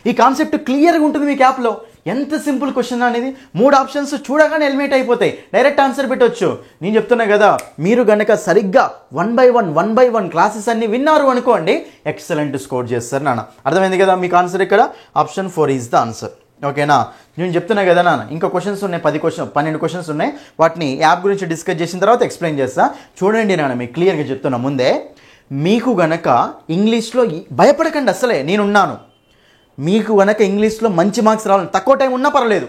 ఈ కాన్సెప్ట్ క్లియర్గా ఉంటుంది మీకు యాప్లో. ఎంత సింపుల్ క్వశ్చన్ అనేది, 3 ఆప్షన్స్ చూడగానే ఎలిమినేట్ అయిపోతాయి, డైరెక్ట్ ఆన్సర్ పెట్టవచ్చు. నేను చెప్తున్నా కదా, మీరు గనక సరిగ్గా 1 by 1 క్లాసెస్ అన్ని విన్నారు అనుకోండి, ఎక్సలెంట్ స్కోర్ చేస్తారు నాన్న. అర్థమైంది కదా మీకు ఆన్సర్ ఇక్కడ ఆప్షన్ 4 ఈజ్ ద ఆన్సర్. ఓకేనా? నేను చెప్తున్నా కదా నాన్న, ఇంకా క్వశ్చన్స్ ఉన్నాయి, 12 క్వశ్చన్స్ ఉన్నాయి. వాటిని యాప్ గురించి డిస్కస్ చేసిన తర్వాత ఎక్స్ప్లెయిన్ చేస్తా. చూడండి నాన్న, మీకు క్లియర్గా చెప్తున్నా ముందే. మీకు గనక ఇంగ్లీష్లో భయపడకండి, అసలే నేనున్నాను. మీకు కనుక ఇంగ్లీష్లో మంచి మార్క్స్ రావాలి, తక్కువ టైం ఉన్నా పర్వాలేదు,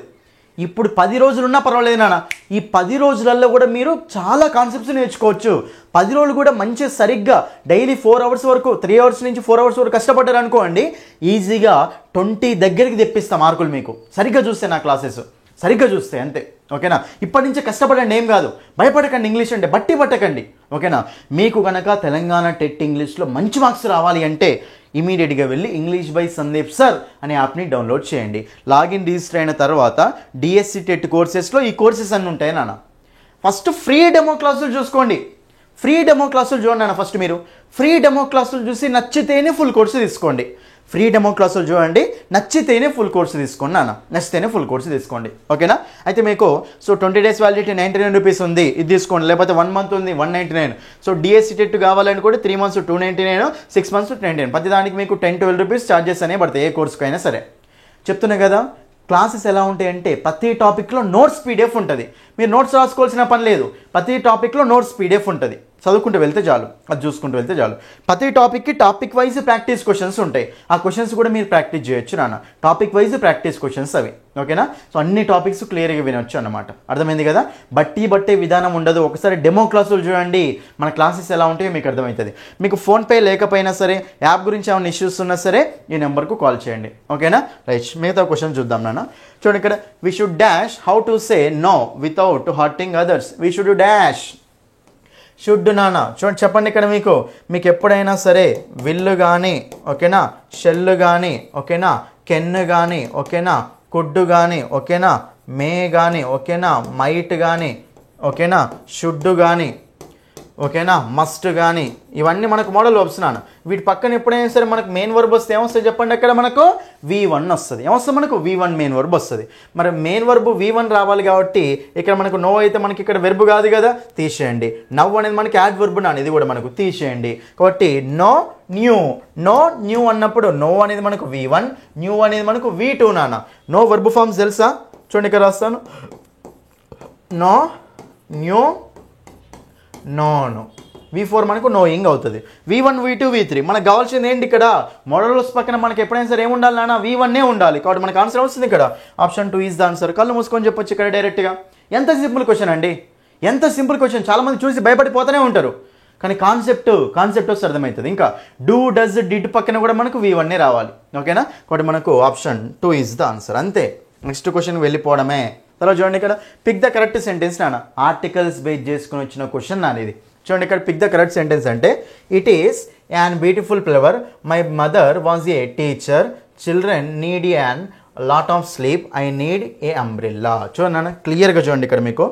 ఇప్పుడు 10 రోజులు ఉన్నా పర్వాలేదు నాన్న. ఈ 10 రోజులలో కూడా మీరు చాలా కాన్సెప్ట్స్ నేర్చుకోవచ్చు. 10 రోజులు కూడా మంచి సరిగ్గా డైలీ 4 hours వరకు, 3 hours నుంచి 4 hours వరకు కష్టపడ్డారు అనుకోండి, ఈజీగా 20 దగ్గరికి తెప్పిస్తా మార్కులు మీకు. సరిగ్గా చూస్తే నా క్లాసెస్ సరిగ్గా చూస్తే అంతే. ఓకేనా? ఇప్పటి నుంచే కష్టపడండి, ఏం కాదు, భయపడకండి, ఇంగ్లీష్ అంటే బట్టి పట్టకండి. ఓకేనా? మీకు కనుక తెలంగాణ టెట్ ఇంగ్లీష్లో మంచి మార్క్స్ రావాలి అంటే ఇమీడియట్గా వెళ్ళి ఇంగ్లీష్ బై సందీప్ సార్ అనే యాప్ని డౌన్లోడ్ చేయండి. లాగిన్ రిజిస్టర్ అయిన తర్వాత డిఎస్సి టెట్ కోర్సెస్లో ఈ కోర్సెస్ అన్నీ ఉంటాయి నాన్న. ఫస్ట్ ఫ్రీ డెమో క్లాసులు చూసుకోండి. ఫ్రీ డెమో క్లాసులు చూడండి నాన్న. ఫస్ట్ మీరు ఫ్రీ డెమో క్లాసులు చూసి నచ్చితేనే ఫుల్ కోర్సు తీసుకోండి. ఫ్రీ డెమో క్లాసులు చూడండి, నచ్చితేనే ఫుల్ కోర్సు తీసుకోండి నాన్న, నచ్చితేనే ఫుల్ కోర్సు తీసుకోండి. ఓకేనా? అయితే మీకు 20 days వ్యాలిడిటీ 99 రూపీస్ ఉంది, ఇది తీసుకోండి. లేకపోతే 1 month ఉంది 199. డిఎస్సి టెట్ కావాలని కూడా 3 months 299, 6 months 299. ప్రతి దానికి మీకు 10-12 రూపీస్ ఛార్జెస్ అనేవి పడతాయి, ఏ కోర్సుకైనా సరే. చెప్తున్నా కదా, క్లాసెస్ ఎలా ఉంటాయంటే ప్రతి టాపిక్లో నోట్స్ పీడిఎఫ్ ఉంటుంది. మీరు నోట్స్ రాసుకోవాల్సిన పని లేదు, ప్రతి టాపిక్లో నోట్స్ పీడిఎఫ్ ఉంటుంది. చదువుకుంటూ వెళ్తే చాలు, అది చూసుకుంటూ వెళ్తే చాలు. ప్రతి టాపిక్కి టాపిక్ వైజ్ ప్రాక్టీస్ క్వశ్చన్స్ ఉంటాయి. ఆ క్వశ్చన్స్ కూడా మీరు ప్రాక్టీస్ చేయొచ్చు నాన్న. టాపిక్ వైజ్ ప్రాక్టీస్ క్వశ్చన్స్ అవి. ఓకేనా? అన్ని టాపిక్స్ క్లియర్గా వినొచ్చు అన్నమాట. అర్థమైంది కదా? బట్టే విధానం ఉండదు. ఒకసారి డెమో క్లాసులు చూడండి, మన క్లాసెస్ ఎలా ఉంటాయో మీకు అర్థమవుతుంది. మీకు ఫోన్పే లేకపోయినా సరే, యాప్ గురించి ఏమైనా ఇష్యూస్ ఉన్నా సరే ఈ నెంబర్కు కాల్ చేయండి. ఓకేనా? రైట్, మిగతా క్వశ్చన్ చూద్దాం నాన్న. చూడండి ఇక్కడ, we should dash how to say no without hurting others. We should dash should నాన్న. చూడండి, చెప్పండి ఇక్కడ మీకు ఎప్పుడైనా సరే విల్లు కానీ, ఓకేనా, షెల్ కానీ, ఓకేనా, కెన్ కానీ, ఓకేనా, కుడ్డు కానీ, ఓకేనా, మే కానీ, ఓకేనా, మైట్ కానీ, ఓకేనా, షుడ్ కానీ, ఓకేనా, మస్ట్ కానీ, ఇవన్నీ మనకు మోడల్ వర్బ్స్ నాన్న. వీటి పక్కన ఎప్పుడైనా సరే మనకు మెయిన్ వర్బ్ వస్తే ఏమొస్తుంది చెప్పండి? అక్కడ మనకు V1 వస్తుంది. ఏమొస్తుంది? మనకు V1 మెయిన్ వర్బ్ వస్తుంది. మరి మెయిన్ వర్బ్ V1 రావాలి కాబట్టి ఇక్కడ మనకు నో అయితే మనకి ఇక్కడ వెర్బ్ కాదు కదా, తీసేయండి. నవ్ అనేది మనకి యాడ్ వర్బ్ నాన్న, ఇది కూడా మనకు తీసేయండి. కాబట్టి నో న్యూ అన్నప్పుడు నో అనేది మనకు V1, న్యూ అనేది మనకు V2 నాన్న. నో వర్బ్ ఫార్మ్స్ తెలుసా? చూడండి ఇక్కడ రాస్తాను, నో, న్యూ, నో. V4 మనకు నోయింగ్ అవుతుంది. V1, V2, V3 మనకు కావాల్సింది ఏంటి? ఇక్కడ మోడల్స్ పక్కన మనకి ఎప్పుడైనా సరే ఏముండాలి నాన్న? V1 ఉండాలి. కాబట్టి మనకు ఆన్సర్ వస్తుంది ఇక్కడ. Option 2 is the answer. కళ్ళు మూసుకొని చెప్పొచ్చు ఇక్కడ డైరెక్ట్గా. ఎంత సింపుల్ క్వశ్చన్ అండి, ఎంత సింపుల్ క్వశ్చన్. చాలామంది చూసి భయపడిపోతూనే ఉంటారు, కానీ కాన్సెప్ట్ వస్తే అర్థమవుతుంది. ఇంకా డూ, డస్, డిడ్ పక్కన కూడా మనకు V1 రావాలి. ఓకేనా? కాబట్టి మనకు ఆప్షన్ 2 ఈజ్ ద ఆన్సర్. అంతే, నెక్స్ట్ క్వశ్చన్ వెళ్ళిపోవడమే. తర్వాత చూడండి ఇక్కడ, పిక్ ద కరెక్ట్ సెంటెన్స్ నాన్న. ఆర్టికల్స్ బేస్ చేసుకుని వచ్చిన క్వశ్చన్ నాన్న ఇది. చూడండి ఇక్కడ, పిక్ ద కరెక్ట్ సెంటెన్స్ అంటే, it is an beautiful flower, my mother was a teacher, children need an lot of sleep, I need A umbrella. చూడండి నాన్న, క్లియర్గా చూడండి ఇక్కడ మీకు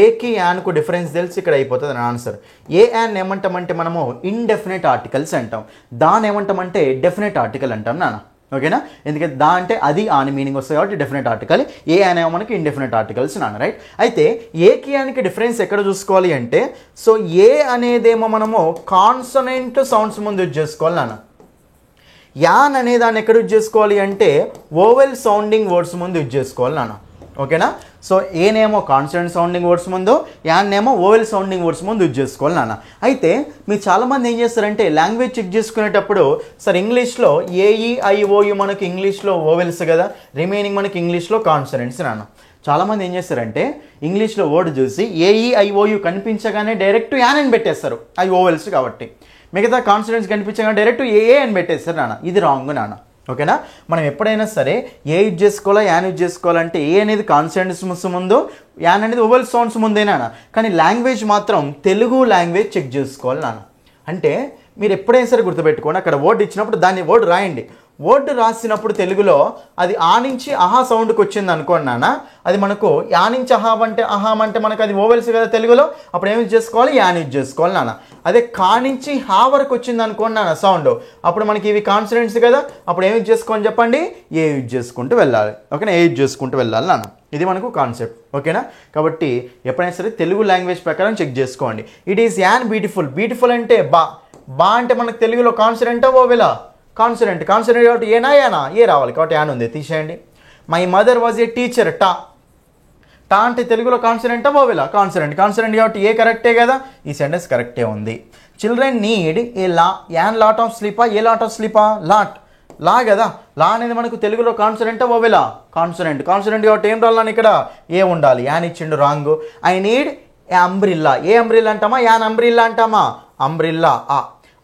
ఏకి యాన్కు డిఫరెన్స్ తెలిసి ఇక్కడ అయిపోతుంది నా ఆన్సర్. ఏ యాన్ ఏమంటామంటే మనము ఇండెఫినెట్ ఆర్టికల్స్ అంటాం, దాని ఏమంటామంటే డెఫినెట్ ఆర్టికల్ అంటాం నాన్న. ఓకేనా? ఎందుకంటే దా అంటే అది అని మీనింగ్ వస్తుంది కాబట్టి డెఫినెట్ ఆర్టికల్, ఏ అనేవి మనకి ఇండెఫినెట్ ఆర్టికల్స్ నాన్న. రైట్? అయితే ఏకి యానికి డిఫరెన్స్ ఎక్కడ చూసుకోవాలి అంటే, సో ఏ అనేదేమో మనము కాన్సనెంట్ సౌండ్స్ ముందు యూజ్ చేసుకోవాలి నాన్న. యాన్ అనే దాన్ని ఎక్కడ యూజ్ చేసుకోవాలి అంటే ఓవెల్ సౌండింగ్ వర్డ్స్ ముందు యూజ్ చేసుకోవాలి నాన్న. ఓకేనా? సో ఏనేమో కాన్సనెంట్ సౌండింగ్ వర్డ్స్ ముందు, యాన్నేమో ఓవెల్ సౌండింగ్ వర్డ్స్ ముందు యూజ్ చేసుకోవాలి నాన్న. అయితే మీరు చాలామంది ఏం చేస్తారంటే లాంగ్వేజ్ చెక్ చేసుకునేటప్పుడు, సార్ ఇంగ్లీష్లో AEIOU మనకి ఇంగ్లీష్లో ఓవెల్స్ కదా, రిమైనింగ్ మనకి ఇంగ్లీష్లో కాన్సనెంట్స్ నాన్న. చాలామంది ఏం చేస్తారంటే ఇంగ్లీష్లో వర్డ్ చూసి AEIOU కనిపించగానే డైరెక్ట్ యాన్ అని పెట్టేస్తారు, అవి ఓవెల్స్ కాబట్టి. మిగతా కాన్సనెంట్స్ కనిపించగానే డైరెక్ట్ AA అని పెట్టేస్తారు నాన్న. ఇది రాంగ్ నాన్న. ఓకేనా? మనం ఎప్పుడైనా సరే ఏ యూజ్ చేసుకోవాలా, యాన్ యూజ్ చేసుకోవాలంటే ఏ అనేది కాన్సనెంట్స్ ముందు, యాన్ అనేది ఓవెల్ సౌండ్స్ ముందేనా. కానీ లాంగ్వేజ్ మాత్రం తెలుగు లాంగ్వేజ్ చెక్ చేసుకోవాలి నాన్న. అంటే మీరు ఎప్పుడైనా సరే గుర్తుపెట్టుకోండి, అక్కడ వర్డ్ ఇచ్చినప్పుడు దాన్ని వర్డ్ రాయండి. వర్డ్ రాసినప్పుడు తెలుగులో అది ఆ నుంచి అహా సౌండ్కి వచ్చింది అనుకోండి నాన్న, అది మనకు యా నుంచి అహాం అంటే మనకు అది ఓవెల్స్ కదా తెలుగులో, అప్పుడు ఏం యూజ్ చేసుకోవాలి? యాన్ యూజ్ చేసుకోవాలి నాన్న. అదే కా నుంచి హా వరకు వచ్చింది అనుకోండి నాన్న సౌండ్, అప్పుడు మనకి ఇవి కాన్సనెంట్స్ కదా, అప్పుడు ఏం యూజ్ చేసుకోని చెప్పండి? ఏ యూజ్ చేసుకుంటూ వెళ్ళాలి. ఓకేనా? ఏ యూజ్ చేసుకుంటూ వెళ్ళాలి నాన్న. ఇది మనకు కాన్సెప్ట్. ఓకేనా? కాబట్టి ఎప్పుడైనా సరే తెలుగు లాంగ్వేజ్ ప్రకారం చెక్ చేసుకోండి. ఇట్ ఈస్ యాన్ బ్యూటిఫుల్ అంటే బా అంటే మనకు తెలుగులో కాన్సనెంటా ఓవెలా? కాన్సనెంట్ కాబట్టి యానా ఏ రావాలి కాబట్టి యాన్ ఉంది, తీసేయండి. My mother was a teacher, టా అంటే తెలుగులో కాన్సనెంటా ఓవెలా? కాన్సనెంట్ కాబట్టి ఏ కరెక్టే కదా, ఈ సెంటెన్స్ కరెక్టే ఉంది. Children need a an lot of స్లీపా, ఏ లాట్ ఆఫ్ స్లీపా? లా కదా, లా అనేది మనకు తెలుగులో కాన్సనెంటా ఓవెలా? కాన్సనెంట్ కాబట్టి ఏం రాలని ఇక్కడ? ఏ ఉండాలి. యాన్ ఇచ్చిండు, wrong. I need a umbrella, a umbrella అంటామా, యాన్ అంబ్రిల్లా అంటామా? అంబ్రిల్లా.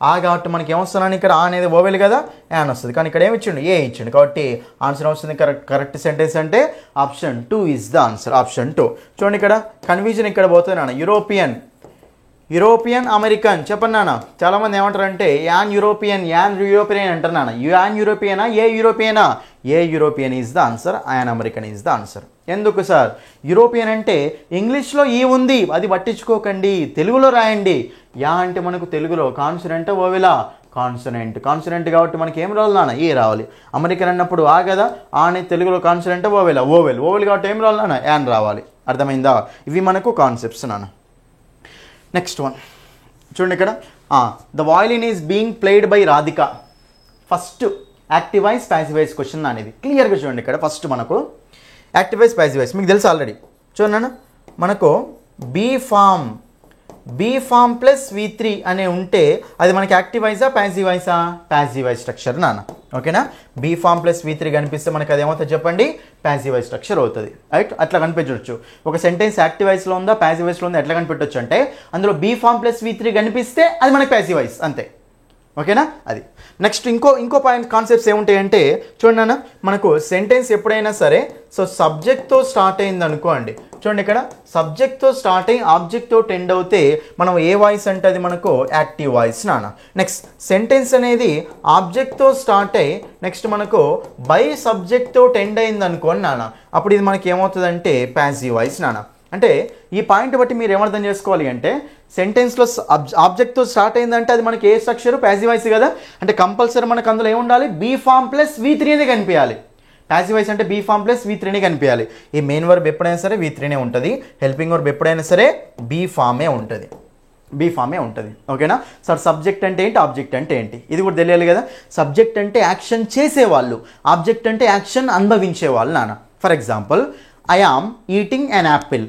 ఆ కాబట్టి మనకి ఏమొస్తున్నాను ఇక్కడ ఆ అనేది ఓవెల్ కదా యాన్ వస్తుంది, కానీ ఇక్కడ ఏమి ఇచ్చిండు ఏ ఇచ్చిండు, కాబట్టి ఆన్సర్ వస్తుంది కరెక్ట్ సెంటెన్స్ అంటే option 2 is the answer, option 2. చూడండి ఇక్కడ కన్ఫ్యూజన్ ఇక్కడ పోతుంది నాన్న. యూరోపియన్ అమెరికన్ చెప్పండి నాన్న. చాలామంది ఏమంటారంటే యాన్ యూరోపియన్ అంటారు నాన్న. యాన్ యూరోపియనా a European is the answer, an American is the answer. ఎందుకు సార్ యూరోపియన్ అంటే ఇంగ్లీష్లో ఈ ఉంది, అది పట్టించుకోకండి, తెలుగులో రాయండి. యా అంటే మనకు తెలుగులో కాన్సనెంట్ ఓవెలా కాన్సనెంట్ కాబట్టి మనకి ఏం రావాలి నాన్న ఏ రావాలి. అమెరికన్ అన్నప్పుడు ఆ కదా, ఆ అనేది తెలుగులో కాన్సనెంట్ ఓవెల్ కాబట్టి ఏం రావాలి నాన్న యాన్ రావాలి. అర్థమైందా? ఇవి మనకు కాన్సెప్ట్స్ నాన్న. నెక్స్ట్ వన్ చూడండి ఇక్కడ, the violin is being played by Radhika. First active voice passive voice question అనేది క్లియర్గా చూడండి. ఇక్కడ ఫస్ట్ మనకు యాక్టివ్ వాయిస్ ప్యాసివ్ వాయిస్ మీకు తెలుసు ఆల్రెడీ. చూడండి మనకు బీ ఫామ్ ప్లస్ V3 అనే ఉంటే అది మనకి యాక్టివ్ వాయిసా ప్యాసివ్ వాయిస్ స్ట్రక్చర్ నాన్న. ఓకేనా? బీ ఫామ్ ప్లస్ V3 కనిపిస్తే మనకి అది ఏమవుతుంది చెప్పండి, ప్యాసివ్ వాయిస్ స్ట్రక్చర్ అవుతుంది. రైట్? అట్లా కనిపించవచ్చు. ఒక సెంటెన్స్ యాక్టివ్ వాయిస్లో ఉందా ప్యాసివ్ వాయిస్లో ఉందా ఎట్లా కనిపెట్టవచ్చు అంటే అందులో బీ ఫామ్ ప్లస్ V3 కనిపిస్తే అది మనకి ప్యాసివ్ వాయిస్ అంతే. ఓకేనా? అది నెక్స్ట్ ఇంకో పాయింట్ కాన్సెప్ట్స్ ఏముంటాయంటే చూడండి అన్న, మనకు సెంటెన్స్ ఎప్పుడైనా సరే సో సబ్జెక్ట్తో స్టార్ట్ అయింది అనుకోండి. చూడండి ఇక్కడ సబ్జెక్ట్తో స్టార్ట్ అయ్యి ఆబ్జెక్ట్తో టెండ్ అవుతే మనం ఏ వాయిస్ అంటే అది మనకు యాక్టివ్ వాయిస్ నాన్న. నెక్స్ట్ సెంటెన్స్ అనేది ఆబ్జెక్ట్తో స్టార్ట్ అయ్యి నెక్స్ట్ మనకు బై సబ్జెక్ట్తో టెండ్ అయింది అనుకోండి నాన్న, అప్పుడు ఇది మనకి ఏమవుతుందంటే ప్యాసివ్ వాయిస్ నాన్న. అంటే ఈ పాయింట్ బట్టి మీరు ఏమర్థం చేసుకోవాలి అంటే సెంటెన్స్లో ఆబ్జెక్ట్తో స్టార్ట్ అయిందంటే అది మనకి ఏ స్ట్రక్చర్ ప్యాసివ్ వాయిస్ కదా, అంటే కంపల్సరీ మనకు అందులో ఏముండాలి బీ ఫామ్ ప్లస్ V3 అనేది కనిపించాలి. ప్యాసివ్ వాయిస్ అంటే బీ ఫామ్ ప్లస్ V3 కనిపించాలి. ఈ మెయిన్ వర్బ్ ఎప్పుడైనా సరే V3 ఉంటుంది, హెల్పింగ్ వర్బ్ ఎప్పుడైనా సరే బీ ఫామే ఉంటుంది. ఓకేనా సార్? సబ్జెక్ట్ అంటే ఏంటి, ఆబ్జెక్ట్ అంటే ఏంటి ఇది కూడా తెలియాలి కదా. సబ్జెక్ట్ అంటే యాక్షన్ చేసేవాళ్ళు, ఆబ్జెక్ట్ అంటే యాక్షన్ అనుభవించేవాళ్ళు నాన్న. For example I am eating an apple.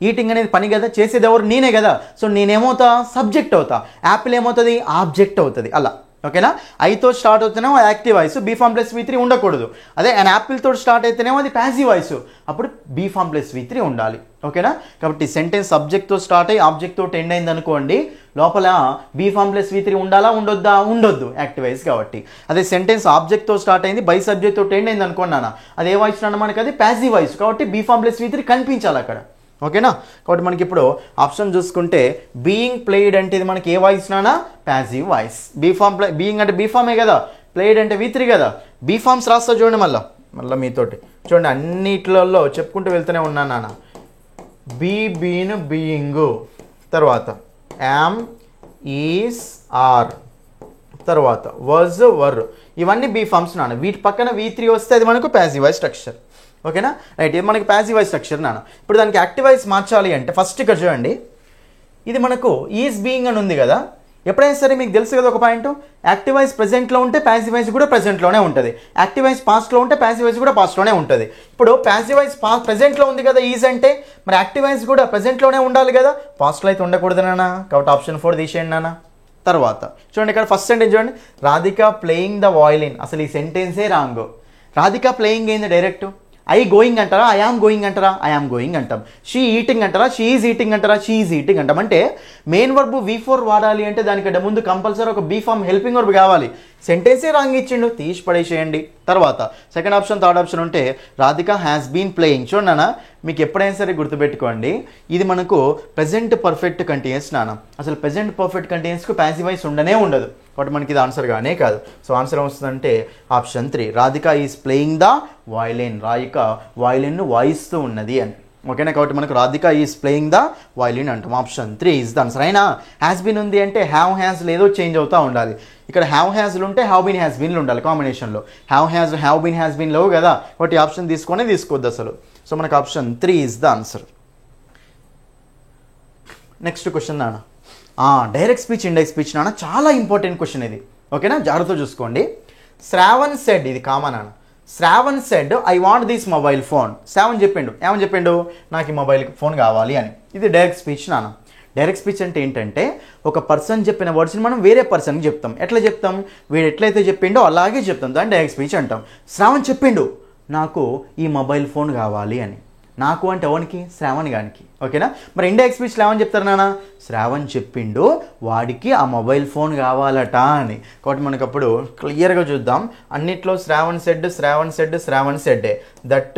Eating అనేది పని కదా, చేసేది ఎవరు నేనే కదా, సో నేనేమవుతా సబ్జెక్ట్ అవుతా, యాపిల్ ఏమవుతుంది ఆబ్జెక్ట్ అవుతుంది అలా. ఓకేనా? ఐతో స్టార్ట్ అవుతేనేమో active voice be form plus V3 ఉండకూడదు. అదే అండ్ యాపిల్తో స్టార్ట్ అయితేనేమో అది ప్యాసివ్ వాయిస్, అప్పుడు బీ ఫామ్ ప్లస్ V3 ఉండాలి. ఓకేనా? కాబట్టి సెంటెన్స్ సబ్జెక్ట్తో స్టార్ట్ అయ్యి ఆబ్జెక్ట్తో టెండ్ అయింది అనుకోండి, లోపల బీ ఫామ్ ప్లస్ V3 ఉండాలా ఉండొద్దు యాక్టివ్ వాయిస్ కాబట్టి. అదే సెంటెన్స్ ఆబ్జెక్ట్తో స్టార్ట్ అయింది బై సబ్జెక్ట్తో టెండ్ అయింది అనుకోండి నాన్న, అది ఏ వాయిస్ అన్న మనకి అది ప్యాసివ్ వాయిస్ కాబట్టి బీ ఫామ్ ప్లస్ V3 కనిపించాలి అక్కడ. ఓకేనా? కాబట్టి మనకి ఇప్పుడు ఆప్షన్ చూసుకుంటే బీయింగ్ ప్లేడ్ అంటే ఇది మనకి ఏ వాయిస్ నానా ప్యాసివ్ వాయిస్. బీయింగ్ అంటే బీఫామే కదా, ప్లేడ్ అంటే V3 కదా. బీఫామ్స్ రాస్తా చూడండి మళ్ళీ మీతోటి చూడండి, అన్నిట్లలో చెప్పుకుంటూ వెళ్తూనే ఉన్నాను నాన్న. బీను బీయింగ్, తర్వాత యామ్ ఈస్ ఆర్, తర్వాత వాజ్ వర్, ఇవన్నీ బీఫామ్స్ నాన్న. వీటి పక్కన V3 వస్తే అది మనకు ప్యాసివ్ వాయిస్ స్ట్రక్చర్. ఓకేనా? రైట్, ఇది మనకి ప్యాసివ్ వాయిస్ స్ట్రక్చర్ నాన్న. ఇప్పుడు దానికి యాక్టివ్ వాయిస్ మార్చాలి అంటే ఫస్ట్ ఇక్కడ చూడండి, ఇది మనకు ఈజ్ బీయింగ్ అని ఉంది కదా. ఎప్పుడైనా సరే మీకు తెలుసు కదా ఒక పాయింట్, యాక్టివ్ వాయిస్ ప్రెజెంట్లో ఉంటే ప్యాసివ్ వాయిస్ కూడా ప్రెజెంట్లోనే ఉంటుంది, యాక్టివ్ వాయిస్ పాస్ట్లో ఉంటే ప్యాసివ్ వాయిస్ కూడా పాస్ట్లోనే ఉంటుంది. ఇప్పుడు ప్యాసివ్ వాయిస్ ప్రెజెంట్లో ఉంది కదా ఈజ్ అంటే, మరి యాక్టివ్ వాయిస్ కూడా ప్రెజెంట్లోనే ఉండాలి కదా, పాస్ట్లో అయితే ఉండకూడదు నాన్న. కాబట్టి ఆప్షన్ 4 తీసేయండి నాన్న. తర్వాత చూడండి ఇక్కడ ఫస్ట్ సెంటెన్స్ చూడండి, రాధిక ప్లేయింగ్ ద వయలిన్. అసలు ఈ సెంటెన్సే రాంగ్. రాధిక ప్లేయింగ్ ఏంది డైరెక్ట్, ఐ గోయింగ్ అంటారా, ఐ ఆమ్ గోయింగ్ అంటారా, ఐ ఆమ్ గోయింగ్ అంటాం. షీ ఈటింగ్ అంటారా, షీ ఈజ్ ఈటింగ్ అంటారా, షీ ఈజ్ ఈటింగ్ అంటాం. అంటే మెయిన్ వర్బ్ V4 వాడాలి అంటే దానికంటే ముందు కంపల్సరీ ఒక బీ ఫామ్ హెల్పింగ్ వర్బ్ కావాలి. సెంటెన్సే రాంగ్ ఇచ్చిండు, తీసి పడేసేయండి. తర్వాత సెకండ్ ఆప్షన్ థర్డ్ ఆప్షన్ ఉంటే రాధిక హ్యాస్ బీన్ ప్లేయింగ్. చూడండి నాన్న, మీకు ఎప్పుడైనా సరే గుర్తుపెట్టుకోండి, ఇది మనకు ప్రెజెంట్ పర్ఫెక్ట్ కంటిన్యూస్ నాన్న. అసలు ప్రెజెంట్ పర్ఫెక్ట్ కంటిన్యూస్కు ప్యాసివ్ వాయిస్ ఉండదు, కాబట్టి మనకి ఇది ఆన్సర్ గానే కాదు. సో ఆన్సర్ ఏమొస్తుందంటే option 3, Radhika is playing the violin. Radhika వయలిన్ను వాయిస్తూ ఉన్నది అని. ఓకేనా? కాబట్టి మనకు Radhika is playing the violin అంటాం. Option 3 is the answer. అయినా హ్యాస్ బీన్ ఉంది అంటే హ్యావ్ హ్యాస్ లేదో చేంజ్ అవుతూ ఉండాలి. ఇక్కడ హ్యావ్ హ్యాస్లు ఉంటే హ్యావ్ బీన్ హ్యాస్ బీన్లు ఉండాలి కాంబినేషన్లో. హ్యావ్ బీన్ హ్యాస్ బీన్ లేవు కదా, కాబట్టి ఆప్షన్ తీసుకోవద్దు అసలు. సో మనకు option 3 is the answer. Next question నాన్న, డైరెక్ట్ స్పీచ్ ఇండైరెక్ట్ స్పీచ్ నాన్న, చాలా ఇంపార్టెంట్ క్వశ్చన్ ఇది. ఓకేనా? జాగ్రత్తగా చూసుకోండి. శ్రావణ్ సెడ్, ఇది కామన్ నాన్న. Shravan said I want this mobile phone. Shravan ఏమని చెప్పిండు, నాకు ఈ మొబైల్ ఫోన్ కావాలి అని. ఇది డైరెక్ట్ స్పీచ్ నాన్న. డైరెక్ట్ స్పీచ్ అంటే ఏంటంటే ఒక పర్సన్ చెప్పిన వర్డ్స్ని మనం వేరే పర్సన్కి చెప్తాం. ఎట్లా చెప్తాం, వీడు ఎట్లయితే చెప్పిండో అలాగే చెప్తాం, దాన్ని డైరెక్ట్ స్పీచ్ అంటాం. శ్రావణ్ చెప్పిండు నాకు ఈ మొబైల్ ఫోన్ కావాలి అని. నాకు అంటే ఎవరికి? శ్రావణ్ గానికి. ఓకేనా? మరి ఇండైరెక్ట్ స్పీచ్లో ఏమని చెప్తారు నాన్న? శ్రావణ్ చెప్పిండు వాడికి ఆ మొబైల్ ఫోన్ కావాలట అని. కాబట్టి మనకు అప్పుడు క్లియర్గా చూద్దాం. అన్నిట్లో శ్రావణ్ సెడ్ దట్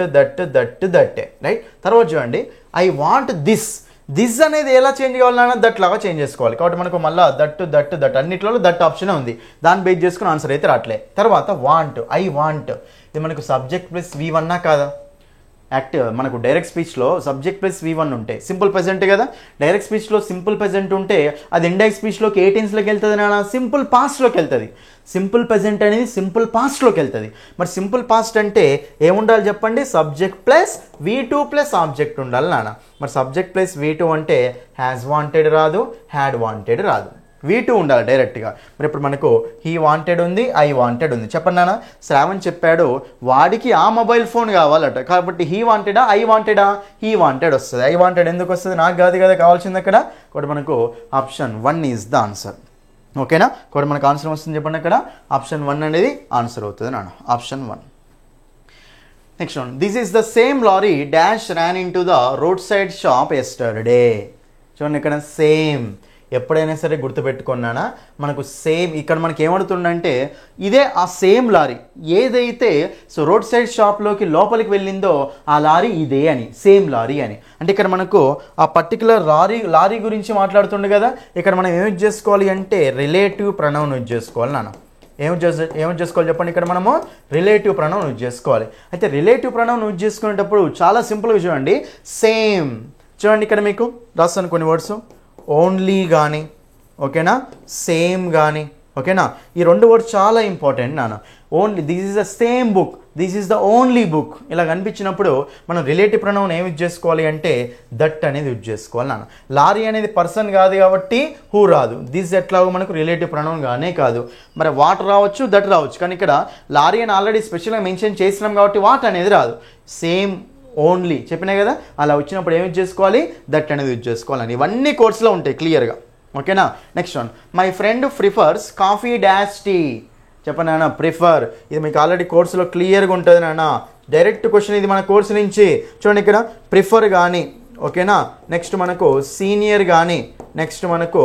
రైట్. తర్వాత చూడండి, ఐ వాంట్ దిస్ అనేది ఎలా చేంజ్ కావాలన్నా దట్ లాగా చేంజ్ చేసుకోవాలి. కాబట్టి మనకు మళ్ళీ దట్ అన్నిట్లో దట్ ఆప్షన్ ఉంది. దాన్ని బేస్ చేసుకుని ఆన్సర్ అయితే రావట్లే. తర్వాత ఐ వాంట్ ఇది మనకు సబ్జెక్ట్ ప్లస్ V1 కాదా? యాక్టివ్ మనకు డైరెక్ట్ స్పీచ్లో సబ్జెక్ట్ ప్లస్ V1 ఉంటే సింపుల్ ప్రెజెంట్ కదా. డైరెక్ట్ స్పీచ్లో సింపుల్ ప్రెజెంట్ ఉంటే అది ఇండైరెక్ట్ స్పీచ్లోకి ఏ టెన్స్లోకి వెళ్తుంది నాన్న? సింపుల్ పాస్ట్లోకి వెళ్తుంది. సింపుల్ ప్రెజెంట్ అనేది సింపుల్ పాస్ట్లోకి వెళ్తుంది. మరి సింపుల్ పాస్ట్ అంటే ఏముండాలి చెప్పండి? Subject plus V2 plus object ఉండాలి నాన్న. మరి సబ్జెక్ట్ ప్లస్ V2 అంటే హ్యాస్ వాంటెడ్ రాదు, హ్యాడ్ వాంటెడ్ రాదు, V2 ఉండాలి డైరెక్ట్గా. మరి ఇప్పుడు మనకు హీ వాంటెడ్ ఉంది, ఐ వాంటెడ్ ఉంది. చెప్పండి నాన్న, శ్రావణ్ చెప్పాడు వాడికి ఆ మొబైల్ ఫోన్ కావాలట. కాబట్టి హీ వాంటెడా, ఐ వాంటెడా? హీ వాంటెడ్ వస్తుంది. ఐ వాంటెడ్ ఎందుకు వస్తుంది? నాకు కాదు కదా కావాల్సింది అక్కడ. కాబట్టి మనకు ఆప్షన్ 1 ఈజ్ ద ఆన్సర్. ఓకేనా? కాబట్టి మనకు ఆన్సర్ వస్తుంది చెప్పండి అక్కడ. ఆప్షన్ 1 అనేది ఆన్సర్ అవుతుంది నాన్న. Option 1. Next one, this is the same lorry dash ran into the road side shop yesterday. చూడండి ఇక్కడ సేమ్. ఎప్పుడైనా సరే గుర్తుపెట్టుకున్నానా, మనకు సేమ్ ఇక్కడ మనకి ఏమడుతుందంటే ఇదే ఆ సేమ్ లారీ ఏదైతే రోడ్ సైడ్ షాప్లోకి లోపలికి వెళ్ళిందో ఆ లారీ ఇదే అని, సేమ్ లారీ అని. అంటే ఇక్కడ మనకు ఆ పర్టికులర్ లారీ గురించి మాట్లాడుతుండే కదా. ఇక్కడ మనం ఏం యూజ్ చేసుకోవాలి అంటే రిలేటివ్ ప్రొనౌన్ యూజ్ చేసుకోవాలి నాన్న. ఏం చేసుకోవాలి చెప్పండి? ఇక్కడ మనము రిలేటివ్ ప్రొనౌన్ యూజ్ చేసుకోవాలి. అయితే రిలేటివ్ ప్రొనౌన్ యూజ్ చేసుకునేటప్పుడు చాలా సింపుల్గా చూడండి. సేమ్ చూడండి ఇక్కడ మీకు రాస్తాను కొన్ని వర్డ్స్. ఓన్లీ కానీ, ఓకేనా, సేమ్ కానీ, ఓకేనా. ఈ 2 వర్డ్స్ చాలా ఇంపార్టెంట్ నాన్న. Only, this is the same book, this is the only book ఇలా కనిపించినప్పుడు మనం రిలేటివ్ ప్రొనౌన్ ఏమి యూజ్ చేసుకోవాలి అంటే దట్ అనేది యూజ్ చేసుకోవాలి నాన్న. లారీ అనేది పర్సన్ కాదు కాబట్టి హూ రాదు. దిస్ ఎట్లాగో మనకు రిలేటివ్ ప్రొనౌన్ గానే కాదు. మరి వాట్ రావచ్చు, దట్ రావచ్చు. కానీ ఇక్కడ లారీ అని ఆల్రెడీ స్పెషల్గా మెన్షన్ చేసినాం కాబట్టి వాట్ అనేది రాదు. సేమ్, ఓన్లీ చెప్పినా కదా. అలా వచ్చినప్పుడు ఏమి యూజ్ చేసుకోవాలి? దట్ అనేది యూజ్ చేసుకోవాలని. ఇవన్నీ కోర్సులో ఉంటాయి క్లియర్గా. ఓకేనా? Next one, my friend prefers coffee dash tea. చెప్పండి నాన్న, ప్రిఫర్. ఇది మీకు ఆల్రెడీ కోర్సులో క్లియర్గా ఉంటుంది నాన్న. డైరెక్ట్ క్వశ్చన్ ఇది మన కోర్సు నుంచి. చూడండి ఇక్కడ ప్రిఫర్ కానీ, ఓకేనా. నెక్స్ట్ మనకు సీనియర్ కానీ, నెక్స్ట్ మనకు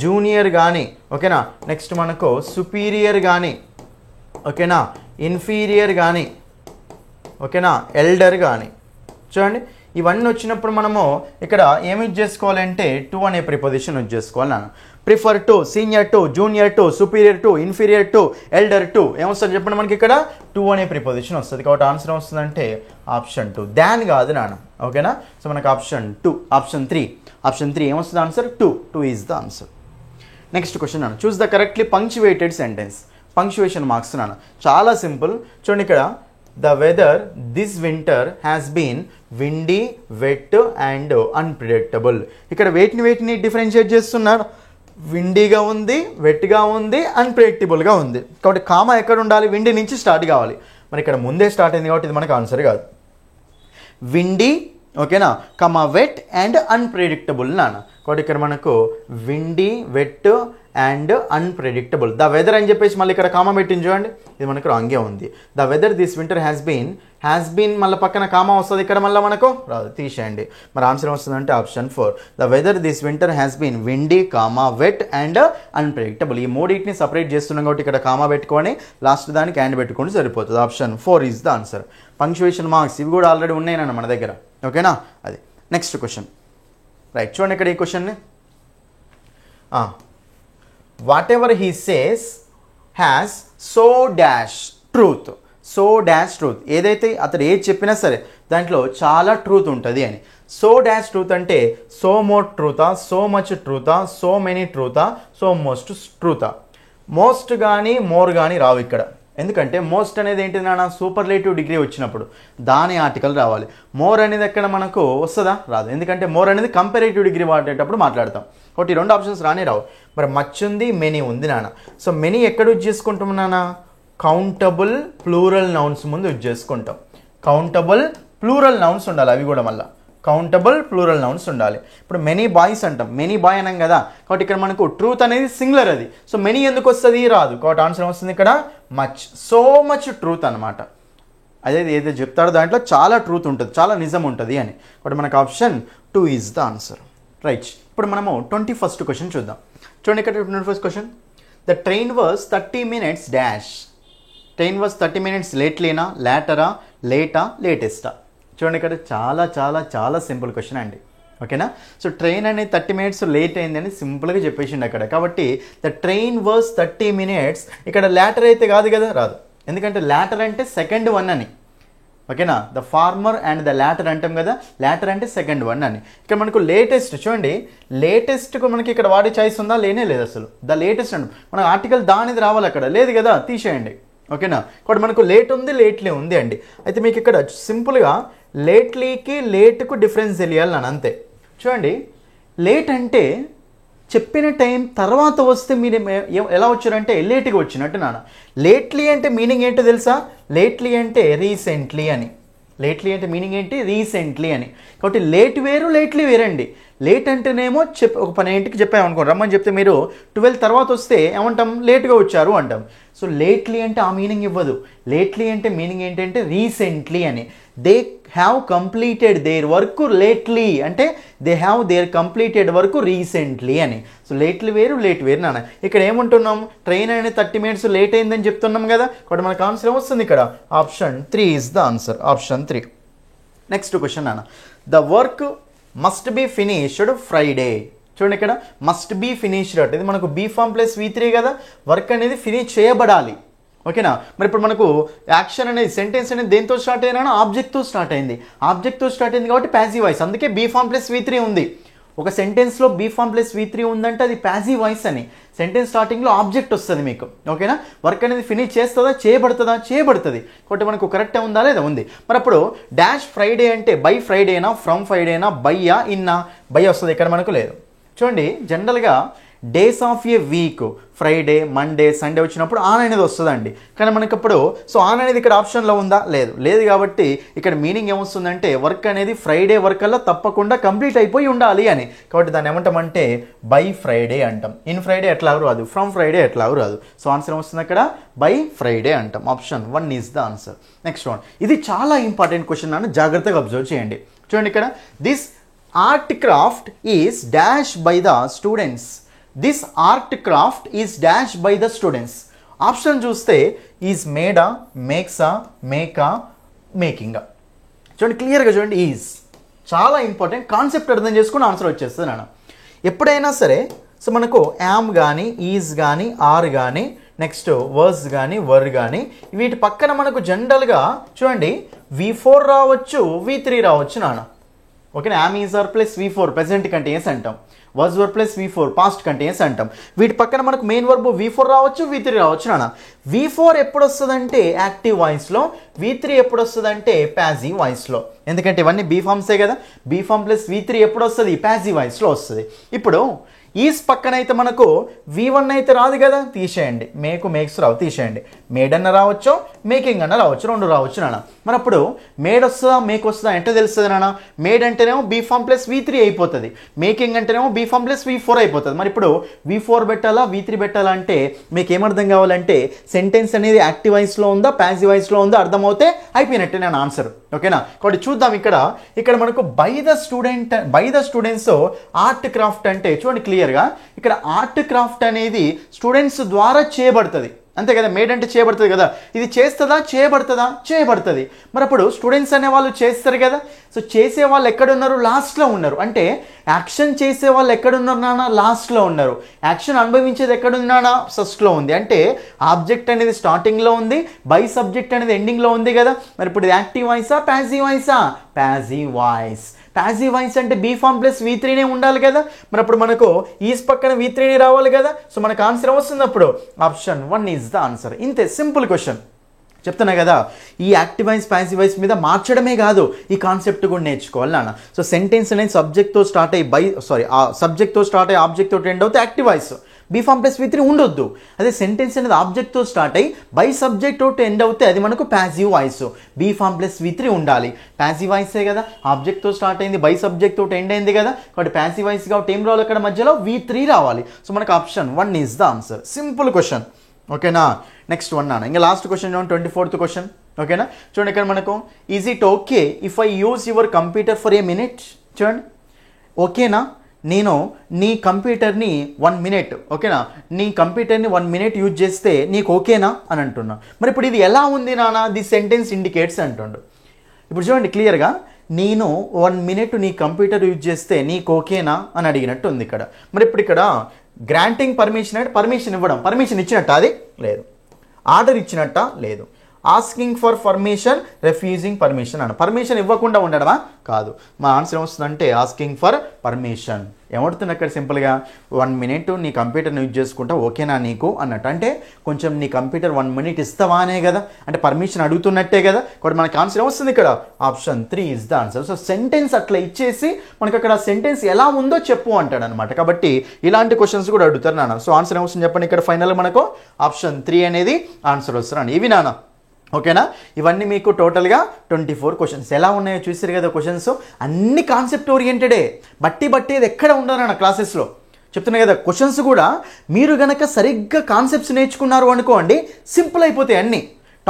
జూనియర్ కానీ, ఓకేనా. నెక్స్ట్ మనకు సుపీరియర్ కానీ, ఓకేనా, ఇన్ఫీరియర్ కానీ, ఓకేనా, ఎల్డర్ కానీ. చూడండి ఇవన్నీ వచ్చినప్పుడు మనము ఇక్కడ ఏమి యూజ్ చేసుకోవాలంటే టు అనే ప్రిపోజిషన్ యూజ్ చేసుకోవాలి నాన్న. Prefer to, senior to, junior to, superior to, inferior to, elder to ఏమొస్తుంది చెప్పండి? మనకి ఇక్కడ టు అనే ప్రిపోజిషన్ వస్తుంది. కాబట్టి ఆన్సర్ వస్తుందంటే ఆప్షన్ 2, దాన్ కాదు నాన్న. ఓకేనా? సో మనకు ఆప్షన్ 2, ఆప్షన్ 3 ఏమొస్తుంది answer? 2 is the answer. Next question నాన్న, choose the correctly punctuated sentence. Punctuation marks నాన్న. చాలా సింపుల్. చూడండి ఇక్కడ the weather this winter has been windy, wet and unpredictable. ఇక్కడ వేటిని డిఫరెన్షియేట్ చేస్తున్నారు. విండీగా ఉంది, వెట్గా ఉంది, అన్ప్రెడిక్టబుల్గా ఉంది. కాబట్టి కామా ఎక్కడ ఉండాలి? విండీ నుంచి స్టార్ట్ కావాలి. మరి ఇక్కడ ముందే స్టార్ట్ అయింది కాబట్టి ఇది మనకు ఆన్సర్ కాదు. విండీ, ఓకేనా, కమా వెట్ అండ్ అన్ప్రెడిక్టబుల్ నాన్న. కాబట్టి ఇక్కడ మనకు windy, wet and unpredictable. The weather అని చెప్పేసి మళ్ళీ ఇక్కడ కామా పెట్టింది చూడండి. ఇది మనకు రాంగే ఉంది. The weather this winter has been మళ్ళీ పక్కన కామా వస్తుంది. ఇక్కడ మళ్ళీ మనకు రాదు, తీసేయండి. మరి ఆన్సర్ వస్తుందంటే option 4. The weather this winter has been windy, comma, wet and unpredictable. ఈ మూడింటిని సపరేట్ చేస్తున్నాం కాబట్టి ఇక్కడ కామా పెట్టుకొని లాస్ట్ దానికి అండ్ పెట్టుకొని సరిపోతుంది. Option 4 is the answer. Punctuation marks ఇవి కూడా ఆల్రెడీ ఉన్నాయన్న మన దగ్గర. ఓకేనా? అది నెక్స్ట్ క్వశ్చన్. రైట్, చూడండి ఇక్కడ ఈ క్వశ్చన్ని. Whatever he says has so dash truth. So dash truth, ఏదైతే అతడు ఏది చెప్పినా సరే దాంట్లో చాలా ట్రూత్ ఉంటుంది అని. సో డాష్ ట్రూత్ అంటే సో మోర్ ట్రూతా, సో మచ్ ట్రూతా, సో మెనీ ట్రూతా, సో మోస్ట్ ట్రూతా. మోస్ట్ కానీ మోర్ కానీ రావు ఇక్కడ. ఎందుకంటే మోస్ట్ అనేది ఏంటి నాన్న? సూపర్లేటివ్ డిగ్రీ వచ్చినప్పుడు దాని ఆర్టికల్ రావాలి. మోర్ అనేది ఎక్కడ మనకు వస్తుందా? రాదు. ఎందుకంటే మోర్ అనేది కంపారేటివ్ డిగ్రీ వాడేటప్పుడు మాట్లాడతాం. కాబట్టి 2 ఆప్షన్స్ రానే రావు. మరి మచ్ ఉంది, మెనీ ఉంది నాన్న. సో మెనీ ఎక్కడ యూజ్ చేసుకుంటాం నాన్న? కౌంటబుల్ ప్లూరల్ నౌన్స్ ముందు యూజ్ చేసుకుంటాం. కౌంటబుల్ ప్లూరల్ నౌన్స్ ఉండాలి. అవి కూడా మళ్ళీ కౌంటబుల్ ప్లూరల్ నౌన్స్ ఉండాలి. ఇప్పుడు మెనీ బాయ్స్ అంటాం, మెనీ బాయ్ అన్నాం కదా. కాబట్టి ఇక్కడ మనకు ట్రూత్ అనేది సింగులర్ అది. సో మెనీ ఎందుకు వస్తుంది? రాదు. కాబట్టి ఆన్సర్ వస్తుంది ఇక్కడ మచ్. సో మచ్ ట్రూత్ అనమాట. అదే ఏదైతే చెప్తాడో దాంట్లో చాలా ట్రూత్ ఉంటుంది, చాలా నిజం ఉంటుంది అని. కాబట్టి మనకు option 2 is the answer. Right. ఇప్పుడు మనము 21st క్వశ్చన్ చూద్దాం. చూడండి ఇక్కడ 21st question. The train was 30 minutes dash. Train was 30 minutes లేట్లీనా, లేటరా, లేటా, లేటెస్టా? చూడండి ఇక్కడ చాలా చాలా చాలా సింపుల్ క్వశ్చన్ అండి. ఓకేనా? సో ట్రైన్ అనేది 30 minutes లేట్ అయిందని సింపుల్గా చెప్పేసిండు అక్కడ. కాబట్టి ద ట్రైన్ వాజ్ 30 minutes, ఇక్కడ లేటర్ అయితే కాదు కదా, రాదు. ఎందుకంటే లేటర్ అంటే సెకండ్ వన్ అని. ఓకేనా? The former and the latter అంటాం కదా, లేటర్ అంటే సెకండ్ వన్ అని. ఇక్కడ మనకు లేటెస్ట్ చూడండి, లేటెస్ట్కు మనకి ఇక్కడ వాడే చాయిస్ ఉందా? లేనే లేదు అసలు. ద లేటెస్ట్ అంటాం, మనకు ఆర్టికల్ దానిది రావాలి, అక్కడ లేదు కదా, తీసేయండి. ఓకేనా? కాబట్టి మనకు లేట్ ఉంది, లేట్లీ ఉంది అండి. అయితే మీకు ఇక్కడ సింపుల్గా లేట్లీకి లేట్కు డిఫరెన్స్ తెలియాలి నాన్న, అంతే. చూడండి, లేట్ అంటే చెప్పిన టైం తర్వాత వస్తే మీరు ఎలా వచ్చారంటే లేట్గా వచ్చినట్టు నాన్న. లేట్లీ అంటే మీనింగ్ ఏంటో తెలుసా? లేట్లీ అంటే రీసెంట్లీ అని. లేట్లీ అంటే మీనింగ్ ఏంటి? రీసెంట్లీ అని. కాబట్టి లేట్ వేరు, లేట్లీ వేరండి. లేట్ అంటేనేమో ఒక 12కి చెప్పామనుకోండి, రమ్మని చెప్తే మీరు 12 తర్వాత వస్తే ఏమంటాం? లేట్గా వచ్చారు అంటాం. సో లేట్లీ అంటే ఆ మీనింగ్ ఇవ్వదు. లేట్లీ అంటే మీనింగ్ ఏంటంటే రీసెంట్లీ అని. They have completed their work lately అంటే they have their completed work recently అని. సో లేట్లీ వేరు, లేట్ వేరు నాన్న. ఇక్కడ ఏమంటున్నాం? ట్రైన్ అనేది 30 minutes లేట్ అయిందని చెప్తున్నాం కదా. కాబట్టి మనకు ఆన్సర్ ఏమొస్తుంది ఇక్కడ? Option 3 is the answer. Option 3. Next question నాన్న. The work must be finished Friday. చూడండి ఇక్కడ మస్ట్ బి ఫినిష్డ్ అంటే ఇది మనకు బీ ఫామ్ ప్లస్ V3 కదా. వర్క్ అనేది ఫినిష్ చేయబడాలి. ఓకేనా? మరి ఇప్పుడు మనకు యాక్షన్ అనేది సెంటెన్స్ అనేది దేంతో స్టార్ట్ అయినా? ఆబ్జెక్ట్తో స్టార్ట్ అయింది. ఆబ్జెక్ట్తో స్టార్ట్ అయింది కాబట్టి ప్యాసివ్ వాయిస్, అందుకే బీ ఫామ్ ప్లస్ V3 ఉంది. ఒక సెంటెన్స్లో బీ ఫామ్ ప్లస్ V3 ఉందంటే అది ప్యాసివ్ వాయిస్ అని. సెంటెన్స్ స్టార్టింగ్లో ఆబ్జెక్ట్ వస్తుంది మీకు. ఓకేనా? వర్క్ అనేది ఫినిష్ చేస్తుందా, చేయబడుతుందా? చేయబడుతుంది. కాబట్టి మనకు కరెక్టే ఉందా లేదా? ఉంది. మరి అప్పుడు డాష్ ఫ్రైడే అంటే బై ఫ్రైడేనా, ఫ్రమ్ ఫ్రైడేనా, బయ్యా, ఇన్నా? బై వస్తుంది, ఇక్కడ మనకు లేదు. చూడండి, జనరల్గా days of A week Friday, Monday, Sunday వచ్చినప్పుడు ఆన్ అనేది వస్తుందండి. కానీ మనకి ఇప్పుడు సో ఆన్ అనేది ఇక్కడ ఆప్షన్లో ఉందా? లేదు. లేదు కాబట్టి ఇక్కడ మీనింగ్ ఏమొస్తుందంటే వర్క్ అనేది ఫ్రైడే వర్క్ అలా తప్పకుండా కంప్లీట్ అయిపోయి ఉండాలి అని. కాబట్టి దాన్ని ఏమంటామంటే బై ఫ్రైడే అంటాం. ఇన్ ఫ్రైడే ఎట్లా రాదు, ఫ్రమ్ ఫ్రైడే ఎట్లా రాదు. సో ఆన్సర్ ఏమొస్తుంది అక్కడ? బై ఫ్రైడే అంటాం. Option 1 is the answer. Next one, ఇది చాలా ఇంపార్టెంట్ క్వశ్చన్ అని జాగ్రత్తగా అబ్జర్వ్ చేయండి. చూడండి ఇక్కడ, this art craft is dash by the students. This art craft is dash by the students. Option చూస్తే ఈజ్ మేడా, మేక్సా, మేకా, మేకింగా. చూడండి క్లియర్గా చూడండి, ఈజ్ చాలా ఇంపార్టెంట్. కాన్సెప్ట్ అర్థం చేసుకుని ఆన్సర్ వచ్చేస్తుంది నాన్న. ఎప్పుడైనా సరే సో మనకు యామ్ కానీ, ఈజ్ కానీ, ఆర్ కానీ, నెక్స్ట్ వర్స్ కానీ, వర్ కానీ, వీటి పక్కన మనకు జనరల్గా చూడండి V4 రావచ్చు, V3 రావచ్చు నాన్న. ఓకేనా? Am, is, are plus V4 present continuous అంటాం. Was were plus V4 past continuous అంటాం. వీటి పక్కన మనకు మెయిన్ వర్బ్ V4 రావచ్చు, V3 రావచ్చు నాన్న. V4 ఎప్పుడు వస్తుందంటే యాక్టివ్ వాయిస్లో, V3 ఎప్పుడు వస్తుందంటే ప్యాసివ్ వాయిస్లో. ఎందుకంటే ఇవన్నీ బీ ఫామ్సే కదా. బీ ఫామ్ ప్లస్ V3 ఎప్పుడు వస్తుంది? ప్యాసివ్ వాయిస్లో వస్తుంది. ఇప్పుడు ఈస్ పక్కన అయితే మనకు V1 అయితే రాదు కదా, తీసేయండి. మేకు, మేక్స్ రావు, తీసేయండి. మేడ్ అన్న రావచ్చు, మేకింగ్ అన్న రావచ్చు, రెండు రావచ్చు నాన్న. మరి అప్పుడు మేడ్ వస్తుందా, మేక్ వస్తుందా అంటే తెలుస్తుంది నాన్న. మేడ్ అంటేనేమో బీ ఫామ్ ప్లస్ V3 అయిపోతుంది, మేకింగ్ అంటేనేమో బీ ఫామ్ ప్లస్ V4 అయిపోతుంది. మరి ఇప్పుడు V4 పెట్టాలా, V3 పెట్టాలా అంటే మీకు ఏమర్థం కావాలంటే సెంటెన్స్ అనేది యాక్టివ్ వాయిస్లో ఉందా, ప్యాసివ్ వాయిస్లో ఉందా అర్థమవుతే అయిపోయినట్టే నేను ఆన్సర్. ఓకేనా? కాబట్టి చూద్దాం ఇక్కడ మనకు by the students art craft అంటే చూడండి క్లియర్గా ఇక్కడ ఆర్ట్ క్రాఫ్ట్ అనేది స్టూడెంట్స్ ద్వారా చేయబడుతుంది. అంతే కదా, మేడ్ అంటే చేయబడుతుంది కదా. ఇది చేస్తుందా, చేయబడుతుందా? చేయబడుతుంది. మరి అప్పుడు స్టూడెంట్స్ అనే వాళ్ళు చేస్తారు కదా. సో చేసే వాళ్ళు ఎక్కడున్నారు? లాస్ట్లో ఉన్నారు. అంటే యాక్షన్ చేసే వాళ్ళు ఎక్కడున్నారు నాన్న? లాస్ట్లో ఉన్నారు. యాక్షన్ అనుభవించేది ఎక్కడుంది నాన్న? ఫస్ట్లో ఉంది. అంటే ఆబ్జెక్ట్ అనేది స్టార్టింగ్లో ఉంది, బై సబ్జెక్ట్ అనేది ఎండింగ్లో ఉంది కదా. మరి ఇప్పుడు ఇది యాక్టివ్ వాయిసా, ప్యాసివ్ వాయిసా? Passive voice. ప్యాసివ్ వాయిస్ అంటే బీ ఫామ్ ప్లస్ V3 ఉండాలి కదా. మరి అప్పుడు మనకు ఈస్ పక్కన V3 రావాలి కదా. సో మనకు ఆన్సర్ వస్తుంది అప్పుడు ఆప్షన్ 1 ఈజ్ ద ఆన్సర్. ఇంతే, సింపుల్ క్వశ్చన్. చెప్తున్నా కదా, ఈ యాక్టివ్ వాయిస్, ప్యాసివ్ వాయిస్ మీద మార్చడమే కాదు, ఈ కాన్సెప్ట్ కూడా నేర్చుకోవాలి నాన్న. సో సెంటెన్స్ అనేది సబ్జెక్ట్తో స్టార్ట్ అయ్యి సబ్జెక్ట్తో స్టార్ట్ అయ్యి ఆబ్జెక్ట్తో ఎండ్ అవుతే active voice. Be form plus V3 ఉండొద్దు. అదే సెంటెన్స్ అనేది ఆబ్జెక్ట్తో స్టార్ట్ అయ్యి బై సబ్జెక్ట్ తోటి ఎండ్ అవుతే అది మనకు passive voice. Be form plus V3 ఉండాలి. ప్యాసివ్ వాయిసే కదా, ఆబ్జెక్ట్తో స్టార్ట్ అయింది, బై సబ్జెక్ట్ తోటి ఎండ్ అయింది కదా. కాబట్టి ప్యాసివ్ వాయిస్ కాబట్టి ఏం రావాలి అక్కడ మధ్యలో? V3 రావాలి. సో మనకు option 1 is the answer. Simple question. ఓకేనా? నెక్స్ట్ వన్ నాన్న. ఇంకా లాస్ట్ క్వశ్చన్ 24th క్వశ్చన్. ఓకేనా. చూడండి ఇక్కడ మనకు is it okay if I use your computer for a minute. చూడండి ఓకేనా, నేను నీ కంప్యూటర్ని 1 మినిట్, ఓకేనా, నీ కంప్యూటర్ని 1 మినిట్ యూజ్ చేస్తే నీకు ఓకేనా అని అంటున్నా. మరి ఇప్పుడు ఇది ఎలా ఉంది నాన్న, ది సెంటెన్స్ ఇండికేట్స్ అంటుండు. ఇప్పుడు చూడండి క్లియర్గా, నేను 1 మినిట్ నీ కంప్యూటర్ యూజ్ చేస్తే నీకు ఓకేనా అని అడిగినట్టు ఉంది ఇక్కడ. మరి ఇప్పుడు ఇక్కడ గ్రాంటింగ్ పర్మిషన్ అంటే పర్మిషన్ ఇవ్వడం, పర్మిషన్ ఇచ్చినట్ట అది లేదు, ఆర్డర్ ఇచ్చినట్ట లేదు, asking for permission, refusing permission అన్న. పర్మిషన్ ఇవ్వకుండా ఉండడమా కాదు. మా ఆన్సర్ ఏమొస్తుందంటే ఆస్కింగ్ ఫర్ పర్మిషన్. ఏమవుతుంది అక్కడ సింపుల్గా 1 మినిట్ నీ కంప్యూటర్ని యూజ్ చేసుకుంటా ఓకేనా నీకు అన్నట్టు. అంటే కొంచెం నీ కంప్యూటర్ 1 మినిట్ ఇస్తావా అనే కదా, అంటే పర్మిషన్ అడుగుతున్నట్టే కదా. కాబట్టి మనకి ఆన్సర్ ఏమొస్తుంది ఇక్కడ, option 3 is the answer. So sentence అట్లా ఇచ్చేసి మనకి అక్కడ సెంటెన్స్ ఎలా ఉందో చెప్పు అంటాడు అనమాట. కాబట్టి ఇలాంటి క్వశ్చన్స్ కూడా అడుగుతారు నాన్న. సో ఆన్సర్ ఏమొస్తుంది చెప్పండి ఇక్కడ, ఫైనల్ మనకు ఆప్షన్ 3 అనేది ఆన్సర్ వస్తుంది. ఇవి నాన్న ఓకేనా. ఇవన్నీ మీకు టోటల్గా 24 క్వశ్చన్స్. ఎలా ఉన్నాయో చూసారు కదా క్వశ్చన్స్, అన్ని కాన్సెప్ట్ ఓరియంటెడే, బట్టేది ఎక్కడ ఉండదు నా క్లాసెస్లో చెప్తున్నా కదా. క్వశ్చన్స్ కూడా మీరు గనక సరిగ్గా కాన్సెప్ట్స్ నేర్చుకున్నారు అనుకోండి, సింపుల్ అయిపోతాయి, అన్ని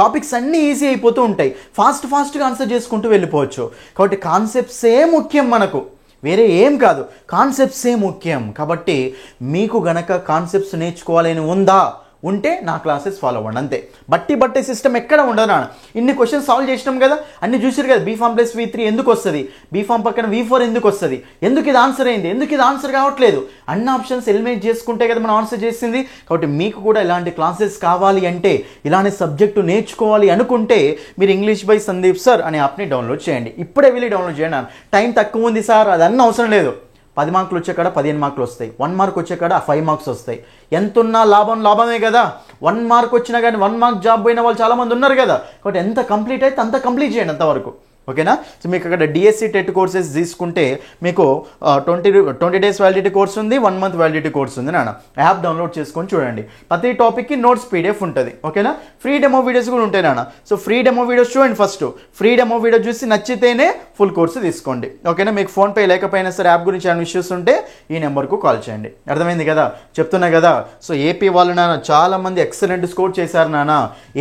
టాపిక్స్ అన్నీ ఈజీ అయిపోతూ ఉంటాయి, ఫాస్ట్గా ఆన్సర్ చేసుకుంటూ వెళ్ళిపోవచ్చు. కాబట్టి కాన్సెప్ట్సే ముఖ్యం మనకు, వేరే ఏం కాదు, కాన్సెప్ట్సే ముఖ్యం. కాబట్టి మీకు గనక కాన్సెప్ట్స్ నేర్చుకోవాలని ఉంటే నా క్లాసెస్ ఫాలో అవ్వండి అంతే. బట్టే సిస్టమ్ ఎక్కడ ఉండదు నాన్న. ఇన్ని క్వశ్చన్స్ సాల్వ్ చేసినాం కదా, అన్ని చూసారు కదా. బీఫామ్ ప్లస్ V3 ఎందుకు వస్తుంది, బీఫామ్ పక్కన V4 ఎందుకు వస్తుంది, ఎందుకు ఇది ఆన్సర్ అయింది, ఎందుకు ఇది ఆన్సర్ కావట్లేదు, అన్ని ఆప్షన్స్ ఎలిమినేట్ చేసుకుంటే కదా మనం ఆన్సర్ చేసింది. కాబట్టి మీకు కూడా ఇలాంటి క్లాసెస్ కావాలి అంటే, ఇలాంటి సబ్జెక్టు నేర్చుకోవాలి అనుకుంటే మీరు ఇంగ్లీష్ బై సందీప్ సార్ అనే యాప్ని డౌన్లోడ్ చేయండి. ఇప్పుడే వెళ్ళి డౌన్లోడ్ చేయండి. టైం తక్కువ ఉంది సార్, అదన్నీ అవసరం లేదు. 10 మార్కులు వచ్చే కాడ 15 మార్కులు వస్తాయి, 1 మార్క్ వచ్చే కాడ 5 మార్క్స్ వస్తాయి. ఎంతున్నా లాభమే కదా. 1 మార్క్ వచ్చినా కానీ 1 మార్క్ జాబ్ పోయిన వాళ్ళు చాలామంది ఉన్నారు కదా. కాబట్టి ఎంత కంప్లీట్ అయితే అంత కంప్లీట్ చేయండి అంతవరకు, ఓకేనా. సో మీకు అక్కడ డిఎస్సి టెట్ కోర్సెస్ తీసుకుంటే మీకు 20 డేస్ వ్యాలిడిటీ కోర్స్ ఉంది, 1 మంత్ వ్యాలిడిటీ కోర్స్ ఉంది నాన్న. యాప్ డౌన్లోడ్ చేసుకొని చూడండి. ప్రతి టాపిక్కి నోట్స్ PDF ఉంటుంది, ఓకేనా. ఫ్రీ డెమో వీడియోస్ కూడా ఉంటాయి నాన్న. సో ఫ్రీ డెమో వీడియోస్ చూడండి. ఫస్ట్ ఫ్రీ డెమో వీడియో చూసి నచ్చితేనే ఫుల్ కోర్సు తీసుకోండి, ఓకేనా. మీకు ఫోన్పే లేకపోయినా సరే యాప్ గురించి ఏమైనా ఇష్యూస్ ఉంటే ఈ నెంబర్కు కాల్ చేయండి. అర్థమైంది కదా, చెప్తున్నా కదా. సో ఏపీ వాళ్ళు నాన్న చాలామంది ఎక్సలెంట్ స్కోర్ చేశారు నాన్న.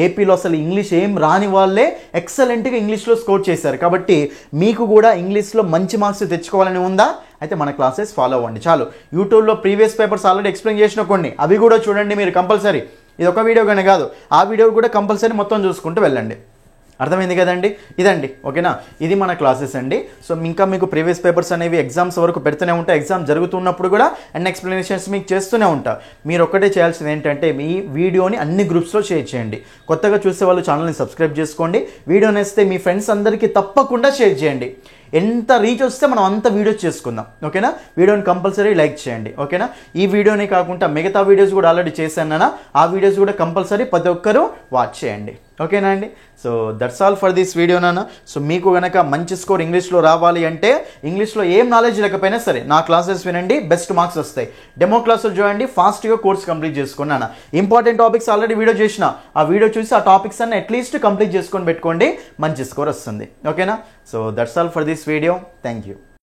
ఏపీలో అసలు ఇంగ్లీష్ ఏం రాని వాళ్ళే ఎక్సలెంట్గా ఇంగ్లీష్లో స్కోర్ చేశారు. కాబట్టి మీకు కూడా ఇంగ్లీష్లో మంచి మార్క్స్ తెచ్చుకోవాలని ఉందా, అయితే మన క్లాసెస్ ఫాలో అవ్వండి చాలు. యూట్యూబ్లో ప్రీవియస్ పేపర్స్ ఆల్రెడీ ఎక్స్ప్లెయిన్ చేసిన కొన్ని, అవి కూడా చూడండి మీరు కంపల్సరీ. ఇది ఒక వీడియో కానీ కాదు, ఆ వీడియో కూడా కంపల్సరీ మొత్తం చూసుకుంటూ వెళ్ళండి. అర్థమైంది కదండి, ఇదండి ఓకేనా. ఇది మన క్లాసెస్ అండి. సో ఇంకా మీకు ప్రీవియస్ పేపర్స్ అనేవి ఎగ్జామ్స్ వరకు పెడుతూనే ఉంటాయి. ఎగ్జామ్ జరుగుతున్నప్పుడు కూడా అన్ని ఎక్స్ప్లెనేషన్స్ మీకు చేస్తూనే ఉంటా. మీరు ఒక్కటే చేయాల్సింది ఏంటంటే మీ వీడియోని అన్ని గ్రూప్స్లో షేర్ చేయండి. కొత్తగా చూసే వాళ్ళు ఛానల్ని సబ్స్క్రైబ్ చేసుకోండి. వీడియో నేస్తే మీ ఫ్రెండ్స్ అందరికీ తప్పకుండా షేర్ చేయండి. ఎంత రీచ్ వస్తే మనం అంత వీడియోస్ చేసుకుందాం, ఓకేనా. వీడియోని కంపల్సరీ లైక్ చేయండి, ఓకేనా. ఈ వీడియోనే కాకుండా మిగతా వీడియోస్ కూడా ఆల్రెడీ చేశాను, ఆ వీడియోస్ కూడా కంపల్సరీ ప్రతి ఒక్కరూ వాచ్ చేయండి, ఓకేనా అండి. So that's all for this video నాన్న. సో మీకు కనుక మంచి స్కోర్ ఇంగ్లీష్లో రావాలి అంటే, ఇంగ్లీష్లో ఏం నాలెడ్జ్ లేకపోయినా సరే నా క్లాసెస్ వినండి, బెస్ట్ మార్క్స్ వస్తాయి. డెమో క్లాసులు చూడండి, ఫాస్ట్గా కోర్స్ కంప్లీట్ చేసుకున్నాను. ఇంపార్టెంట్ టాపిక్స్ ఆల్రెడీ వీడియో చేసిన, ఆ వీడియో చూసి ఆ టాపిక్స్ అన్ని అట్లీస్ట్ కంప్లీట్ చేసుకొని పెట్టుకోండి, మంచి స్కోర్ వస్తుంది, ఓకేనా. So that's all for this video. Thank you.